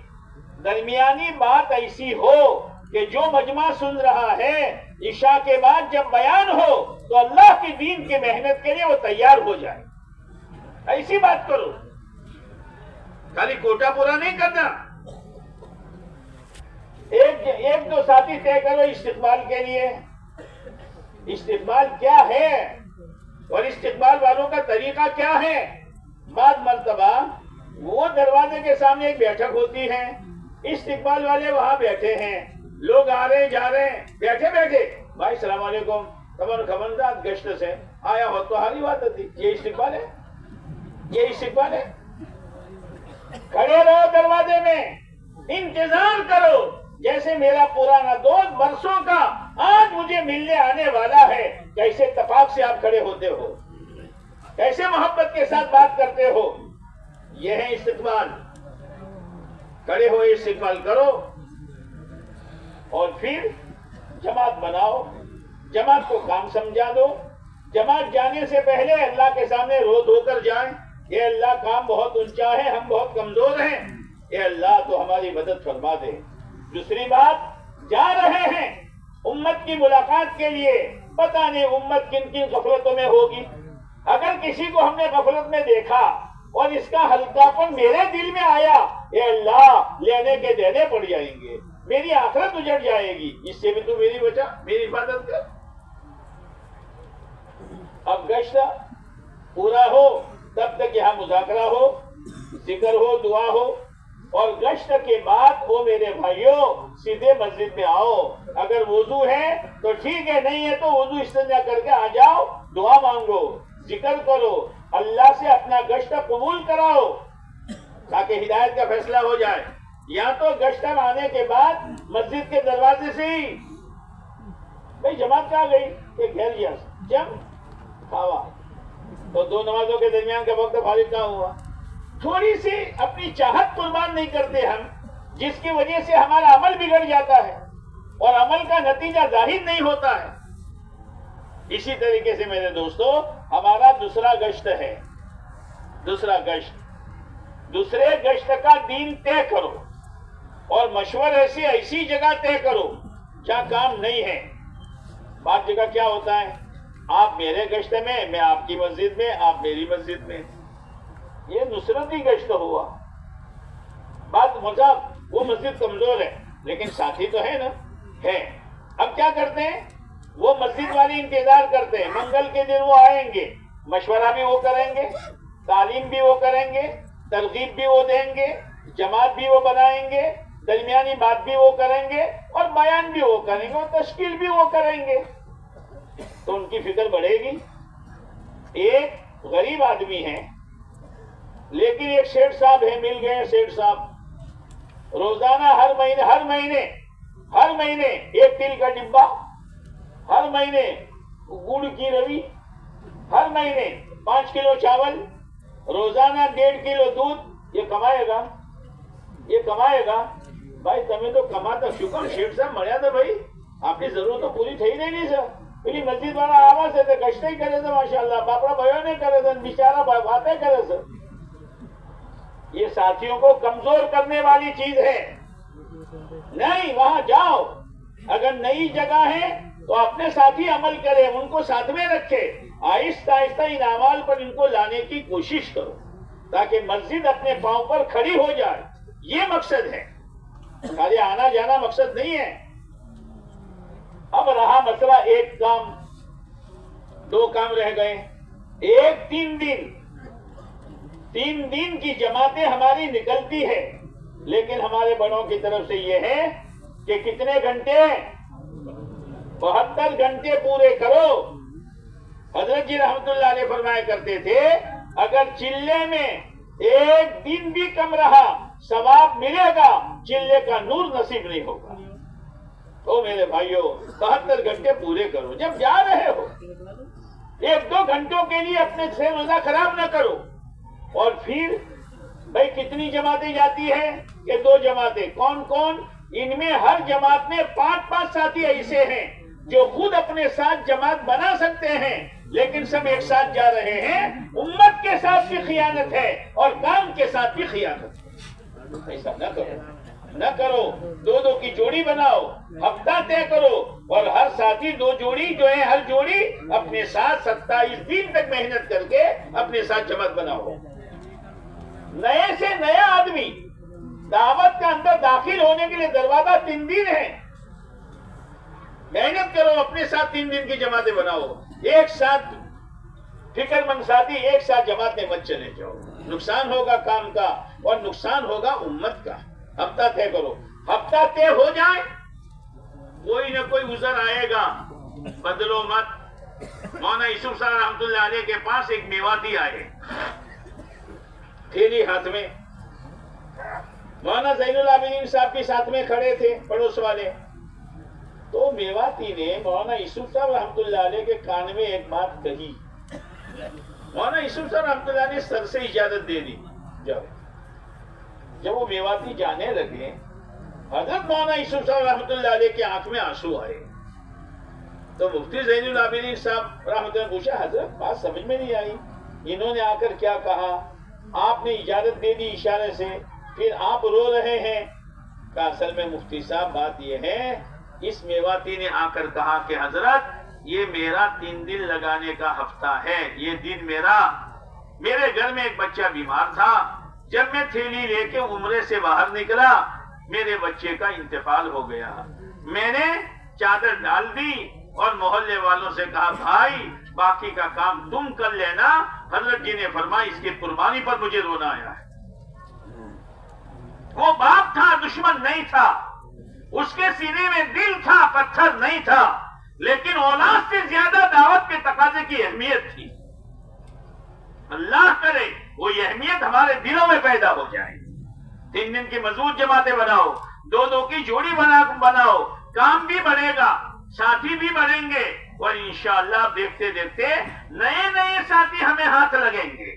درمیانی بات ایسی ہو کہ جو مجمع سن رہا ہے عشاء کے بعد جب بیان ہو تو اللہ کی دین کی محنت کے لیے وہ تیار ہو جائے. ایسی بات کرو, خالی کوٹا پورا نہیں کرنا. ایک دو ساتھی طے کرو استقبال کے لیے. استقبال کیا ہے اور استقبال والوں کا طریقہ کیا ہے. بعض مرتبہ وہ دروازے کے سامنے ایک بیٹھک ہوتی ہے, استقبال والے وہاں بیٹھے ہیں, لوگ آ رہے جا رہے ہیں, بیٹھے بیٹھے بھائی السلام علیکم خبردار گشت سے آیا ہو تو حالی بات ہوتی. یہ استقبال ہے, یہ استقبال ہے. کھڑے رہو دروازے میں, انتظار کرو جیسے میرا پرانا دوست برسوں کا آج مجھے ملنے آنے والا ہے. کیسے اتفاق سے آپ کھڑے ہوتے ہو, کیسے محبت کے ساتھ بات کرتے ہو. یہ ہے استقبال. کھڑے ہو استقبال کرو اور پھر جماعت بناؤ, جماعت کو کام سمجھا دو. جماعت جانے سے پہلے اللہ کے سامنے رو دھو کر جائیں, اے اللہ کام بہت اونچا ہے, ہم بہت کمزور ہیں, اے اللہ تو ہماری مدد فرما دے. دوسری بات, جا رہے ہیں امت کی ملاقات کے لیے, پتہ نہیں امت کن کن غفلتوں میں ہوگی. اگر کسی کو ہم نے غفلت میں دیکھا اور اس کا ہلکا پن میرے دل میں آیا, اے اللہ لینے کے دینے پڑ جائیں گے, میری آخرت اجڑ جائے گی. اس سے بھی تو میری بچا, میری حفاظت کر. اب گشت پورا ہو تب تک یہاں مذاکرہ ہو, ذکر ہو, دعا ہو, اور گشت کے بعد وہ میرے بھائیوں سیدھے مسجد میں آؤ. اگر وضو ہے تو ٹھیک ہے, نہیں ہے تو وضو استنجا کر کے آ جاؤ, دعا مانگو, ذکر کرو, اللہ سے اپنا گشت قبول کراؤ تاکہ ہدایت کا فیصلہ ہو جائے. یا تو گشت آنے کے بعد مسجد کے دروازے سے ہی بھائی جماعت کہاں گئی کہ گھر گیا جم کھاوا, تو دو نمازوں کے درمیان کا وقت فارغ کہاں ہوا. تھوڑی سی اپنی چاہت قربان نہیں کرتے ہم, جس کی وجہ سے ہمارا عمل بگڑ جاتا ہے اور عمل کا نتیجہ ظاہر نہیں ہوتا ہے. اسی طریقے سے میرے دوستو ہمارا دوسرا گشت ہے. دوسرا گشت, دوسرے گشت کا دین طے کرو اور مشورے سے ایسی جگہ طے کرو جہاں کام نہیں ہے. بعض جگہ کیا ہوتا ہے, آپ میرے گشت میں آپ کی مسجد میں, آپ میری مسجد میں, یہ نصرتی گشت ہوا. بات مطلب وہ مسجد کمزور ہے لیکن ساتھی تو ہے نا, ہے. اب کیا کرتے ہیں, وہ مسجد والی انتظار کرتے ہیں, منگل کے دن وہ آئیں گے, مشورہ بھی وہ کریں گے, تعلیم بھی وہ کریں گے, ترغیب بھی وہ دیں گے, جماعت بھی وہ بنائیں گے, درمیانی بات بھی وہ کریں گے, اور بیان بھی وہ کریں گے, اور تشکیل بھی وہ کریں گے. تو ان کی فکر بڑھے گی. ایک غریب آدمی ہے لیکن ایک سیٹھ صاحب ہے, مل گئے سیٹھ صاحب, روزانہ ہر مہینے ایک تل کا ڈبہ, ہر مہینے گڑ کی روی, ہر مہینے 5 کلو چاول, روزانہ 1.5 کلو دودھ. یہ کمائے گا, یہ کمائے گا. بھائی تمہیں تو کماتا شکر شیٹ صاحب مریا تھا بھائی, آپ کی ضرورت تو پوری تھی نہیں سر. پیلی مسجد والا آواز ہے گشت ہی کرے تھے ماشاء اللہ, باپڑا بھائیوں نے کرے تھے, بیچارہ باتیں کرے سر. یہ ساتھیوں کو کمزور کرنے والی چیز ہے. نہیں, وہاں جاؤ. اگر نئی جگہ ہے تو اپنے ساتھی عمل کرے, ان کو ساتھ میں رکھے, آہستہ آہستہ ان اعمال پر ان کو لانے کی کوشش کرو تاکہ مسجد اپنے پاؤں پر کھڑی ہو جائے. یہ مقصد ہے, خالی آنا جانا مقصد نہیں ہے. اب رہا مسئلہ ایک کام, 2 کام رہ گئے. ایک 3 دن کی جماعتیں ہماری نکلتی ہے, لیکن ہمارے بڑوں کی طرف سے یہ ہے کہ کتنے گھنٹے, 72 گھنٹے پورے کرو. حضرت جی رحمت اللہ علیہ فرمایا کرتے تھے اگر چلے میں ایک دن بھی کم رہا ثواب ملے گا, چلے کا نور نصیب نہیں ہوگا. تو میرے بھائیوں 72 گھنٹے پورے کرو. جب جا رہے ہو 1-2 گھنٹوں کے لیے اپنے سے روزہ خراب نہ کرو. اور پھر بھائی کتنی جماعتیں جاتی ہیں کہ 2 جماعتیں. کون کون, ان میں ہر جماعت میں 5 ساتھی ایسے ہیں جو خود اپنے ساتھ جماعت بنا سکتے ہیں لیکن سب ایک ساتھ جا رہے ہیں. امت کے ساتھ بھی خیانت ہے اور کام کے ساتھ بھی خیانت ہے. ایسا نہ کرو. نہ کرو، دو دو کی جوڑی بناؤ، ہفتہ طے کرو، اور ہر ساتھی دو جوڑی جو ہے ہر جوڑی اپنے ساتھ 27 دن تک محنت کر کے اپنے ساتھ جماعت بناؤ۔ نئے سے نیا آدمی دعوت کا اندر داخل ہونے کے لیے دروازہ 3 دن ہے، محنت کرو، اپنے ساتھ 3 دن کی جماعتیں بناؤ، ایک ساتھ فکر مند ساتھی ایک ساتھ جماعت میں مت چلے جاؤ، نقصان ہوگا کام کا اور نقصان ہوگا امت کا۔ ہفتہ طے کرو، ہفتہ طے ہو جائے کوئی نہ کوئی عذر آئے گا، بدلو مت۔ مولانا یوسف صاحب رحمۃ اللہ علیہ کے پاس ایک میواتی آئے، تھیلی ہاتھ میں، مولانا زین العابدین صاحب بھی ساتھ میں کھڑے تھے پڑوس والے، تو میواتی نے مولانا یوسف صاحب رحمۃ اللہ علیہ کے کان میں ایک بات کہی، مولانا یوسف صاحب رحمۃ اللہ نے سر سے اجازت دے دی، جب وہ میواتی جانے لگے، حضرت مولانا یوسف صاحب رحمۃ اللہ علیہ کے آنکھ میں آنسو آئے، تو مفتی زین العابدین صاحب رحمۃ اللہ نے پوچھا، حضرت بات سمجھ میں نہیں آئی، انہوں نے آ کر کیا کہا، آپ نے اجازت دے دی اشارے سے، پھر آپ رو رہے ہیں؟ کہا اصل میں مفتی صاحب بات یہ ہے، اس میواتی نے آ کر کہا کہ حضرت یہ میرا 3 دن لگانے کا ہفتہ ہے، یہ دن میرے گھر میں ایک بچہ بیمار تھا، جب میں تھیلی لے کے عمرے سے باہر نکلا میرے بچے کا انتقال ہو گیا، میں نے چادر ڈال دی اور محلے والوں سے کہا بھائی باقی کا کام تم کر لینا، حضرت جی نے فرمایا اس کی قربانی پر مجھے رونا آیا ہے۔ وہ باپ تھا، دشمن نہیں تھا، اس کے سینے میں دل تھا، پتھر نہیں تھا، لیکن اولاد سے زیادہ دعوت کے تقاضے کی اہمیت تھی۔ اللہ کرے وہ یہ اہمیت ہمارے دلوں میں پیدا ہو جائے۔ 3 دن کی مضبوط جماعتیں بناؤ، 2 کی جوڑی بناؤ، کام بھی بڑھے گا، ساتھی بھی بڑھیں گے، اور انشاءاللہ دیکھتے دیکھتے نئے ساتھی ہمیں ہاتھ لگیں گے۔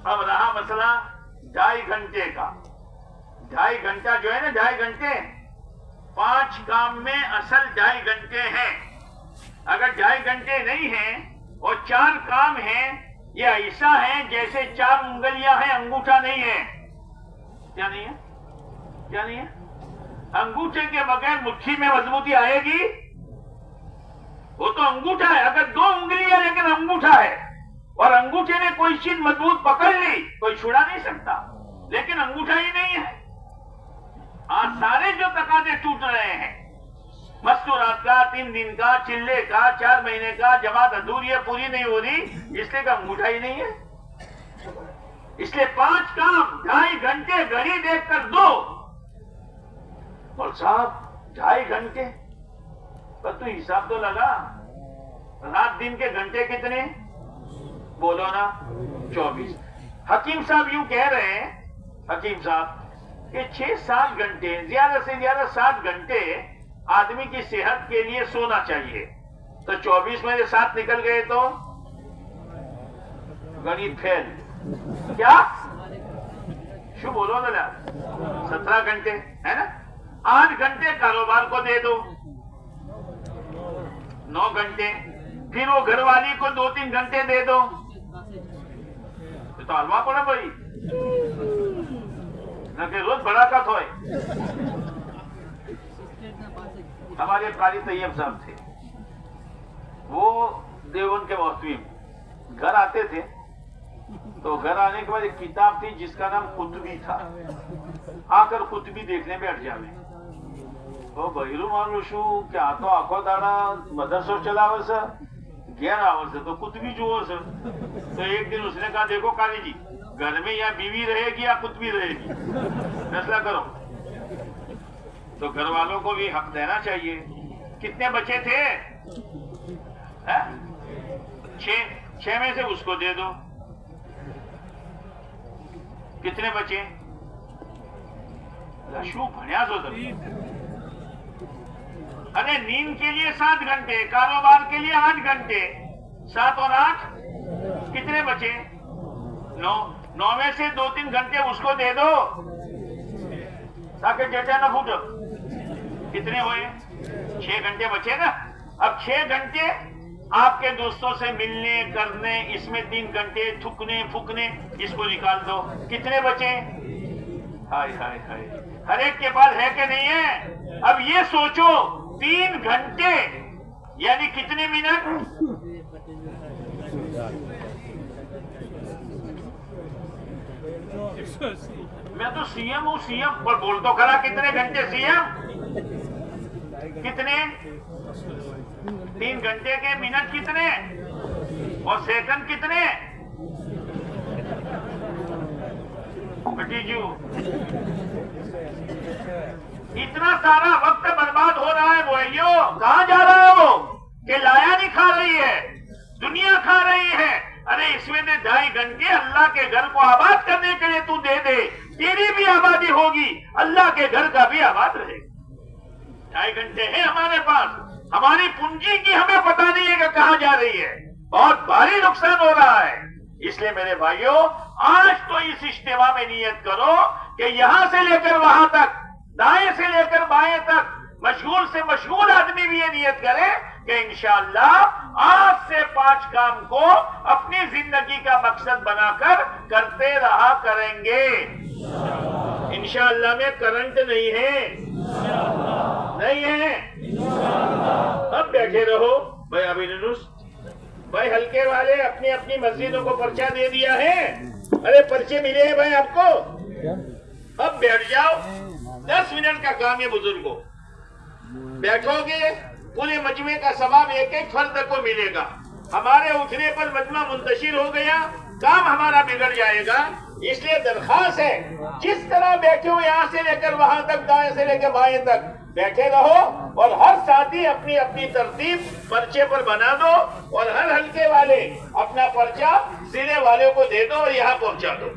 اب رہا مسئلہ 2.5 گھنٹے کا، 2.5 گھنٹہ جو ہے نا، 2.5 گھنٹے 5 کام میں اصل 2.5 گھنٹے ہیں، اگر 2.5 گھنٹے نہیں ہیں اور 4 کام ہیں، یہ ایسا ہے جیسے 4 انگلیاں ہیں انگوٹھا نہیں ہے۔ کیا نہیں ہے؟ انگوٹھے کے بغیر مٹھی میں مضبوطی آئے گی؟ وہ تو انگوٹھا ہے، اگر 2 انگلیاں لیکن انگوٹھا ہے، اور انگوٹھے نے کوئی چیز مضبوط پکڑ لی کوئی چھڑا نہیں سکتا، لیکن انگوٹھا ہی نہیں ہے۔ آج سارے جو تقاضے ٹوٹ رہے ہیں، مستورات کا، 3 دن کا، چلے کا، 4 مہینے کا، جماعت ادھوری ہے، پوری نہیں ہو رہی، اس لیے کہ انگوٹھا ہی نہیں ہے۔ اس لیے 5 کام 2.5 گھنٹے گھڑی دیکھ کر دو، اور صاحب 2.5 گھنٹے پر تو حساب تو لگا، رات دن کے گھنٹے کتنے بولو نا؟ 24۔ حکیم صاحب یوں کہہ رہے ہیں، حکیم صاحب کہ 6-7 گھنٹے، زیادہ سے زیادہ 7 گھنٹے آدمی کی صحت کے لیے سونا چاہیے، تو 24 میں سے 7 نکل گئے تو گنیت فیل۔ کیا شو بولو نا، 17 گھنٹے ہے نا، 8 گھنٹے کاروبار کو دے دو، 9 گھنٹے، پھر وہ گھر والی کو 2-3 گھنٹے دے دو، تو حلوا پڑا بھائی نہ کہ روز بڑا کا تھوئے۔ ہمارے قاری طیب صاحب تھے، وہ دیوبند کے محتویم، گھر آتے تھے تو گھر آنے کے بعد ایک کتاب تھی جس کا نام قطبی تھا، آ کر قطبی دیکھنے بیٹھ جاوے، تو بہیرو مانو شو کیا تو آخو داڑا مدرسہ چلاوے سا، گیر آور سے تو قطبی جو ہو سر۔ تو ایک دن اس نے کہا دیکھو قاری جی، گھر میں یا بیوی رہے گی یا قطبی رہے گی، فیصلہ کرو۔ تو گھر والوں کو بھی حق دینا چاہیے۔ کتنے بچے تھے؟ 6 میں سے اس کو دے دو۔ کتنے بچے؟ لشو بھنیا سو تب۔ ارے نیند کے لیے 7 گھنٹے، کاروبار کے لیے 8 گھنٹے، 7 اور 8 کتنے بچے؟ 9 میں سے 2-3 گھنٹے اس کو دے دو تاکہ چچا نہ پھوٹو۔ کتنے ہوئے؟ 6 گھنٹے بچے نا۔ اب 6 گھنٹے آپ کے دوستوں سے ملنے کرنے، اس میں 3 گھنٹے تھکنے پھکنے، اس کو نکال دو، کتنے بچے؟ ہائے ہائے ہائے، ہر ایک کے پاس ہے کہ نہیں ہے؟ اب یہ سوچو 3 گھنٹے یعنی کتنے منٹ؟ میں تو سی ایم ہوں، سی ایم پر بول تو کرا، کتنے گھنٹے سی ایم؟ کتنے؟ 3 گھنٹے کے منٹ کتنے اور سیکنڈ کتنے؟ بٹیجو اتنا سارا وقت برباد ہو رہا ہے بھائیو، کہاں جا رہا ہو؟ کہ لایا نہیں کھا رہی ہے، دنیا کھا رہی ہے۔ ارے اس میں 2.5 گھنٹے اللہ کے گھر کو آباد کرنے کے لیے تو دے دے، تیری بھی آبادی ہوگی، اللہ کے گھر کا بھی آباد رہے گا۔ 2.5 گھنٹے ہیں ہمارے پاس، ہماری پونجی کی ہمیں پتہ نہیں ہے کہ کہاں جا رہی ہے، بہت بھاری نقصان ہو رہا ہے۔ اس لیے میرے بھائیوں، آج تو اس اجتماع میں نیت کرو کہ یہاں سے لے کر وہاں تک، دائیں سے لے کر بائیں تک، مشغول سے مشغول آدمی بھی یہ نیت کرے کہ انشاءاللہ آج سے 5 کام کو اپنی زندگی کا مقصد بنا کر کرتے رہا کریں گے۔ انشاءاللہ میں کرنٹ نہیں ہے، نہیں ہے۔ اب بیٹھے رہو بھائی ابینوس بھائی، ہلکے والے اپنی اپنی مسجدوں کو پرچہ دے دیا ہے، ارے پرچے ملے ہیں بھائی آپ کو، اب بیٹھ جاؤ۔ 10 منٹ کا کام ہے بزرگوں، بیٹھو گے پورے مجمع کا ثواب ایک ایک فرد کو ملے گا۔ ہمارے اٹھنے پر مجمع منتشر ہو گیا، کام ہمارا بگڑ جائے گا۔ اس لیے درخواست ہے، جس طرح بیٹھے ہو یہاں سے لے کر وہاں تک، دائیں سے لے کر بائیں تک بیٹھے رہو، اور ہر ساتھی اپنی اپنی ترتیب پرچے پر بنا دو، اور ہر ہلکے والے اپنا پرچہ سینے والے کو دے دو اور یہاں پہنچا دو۔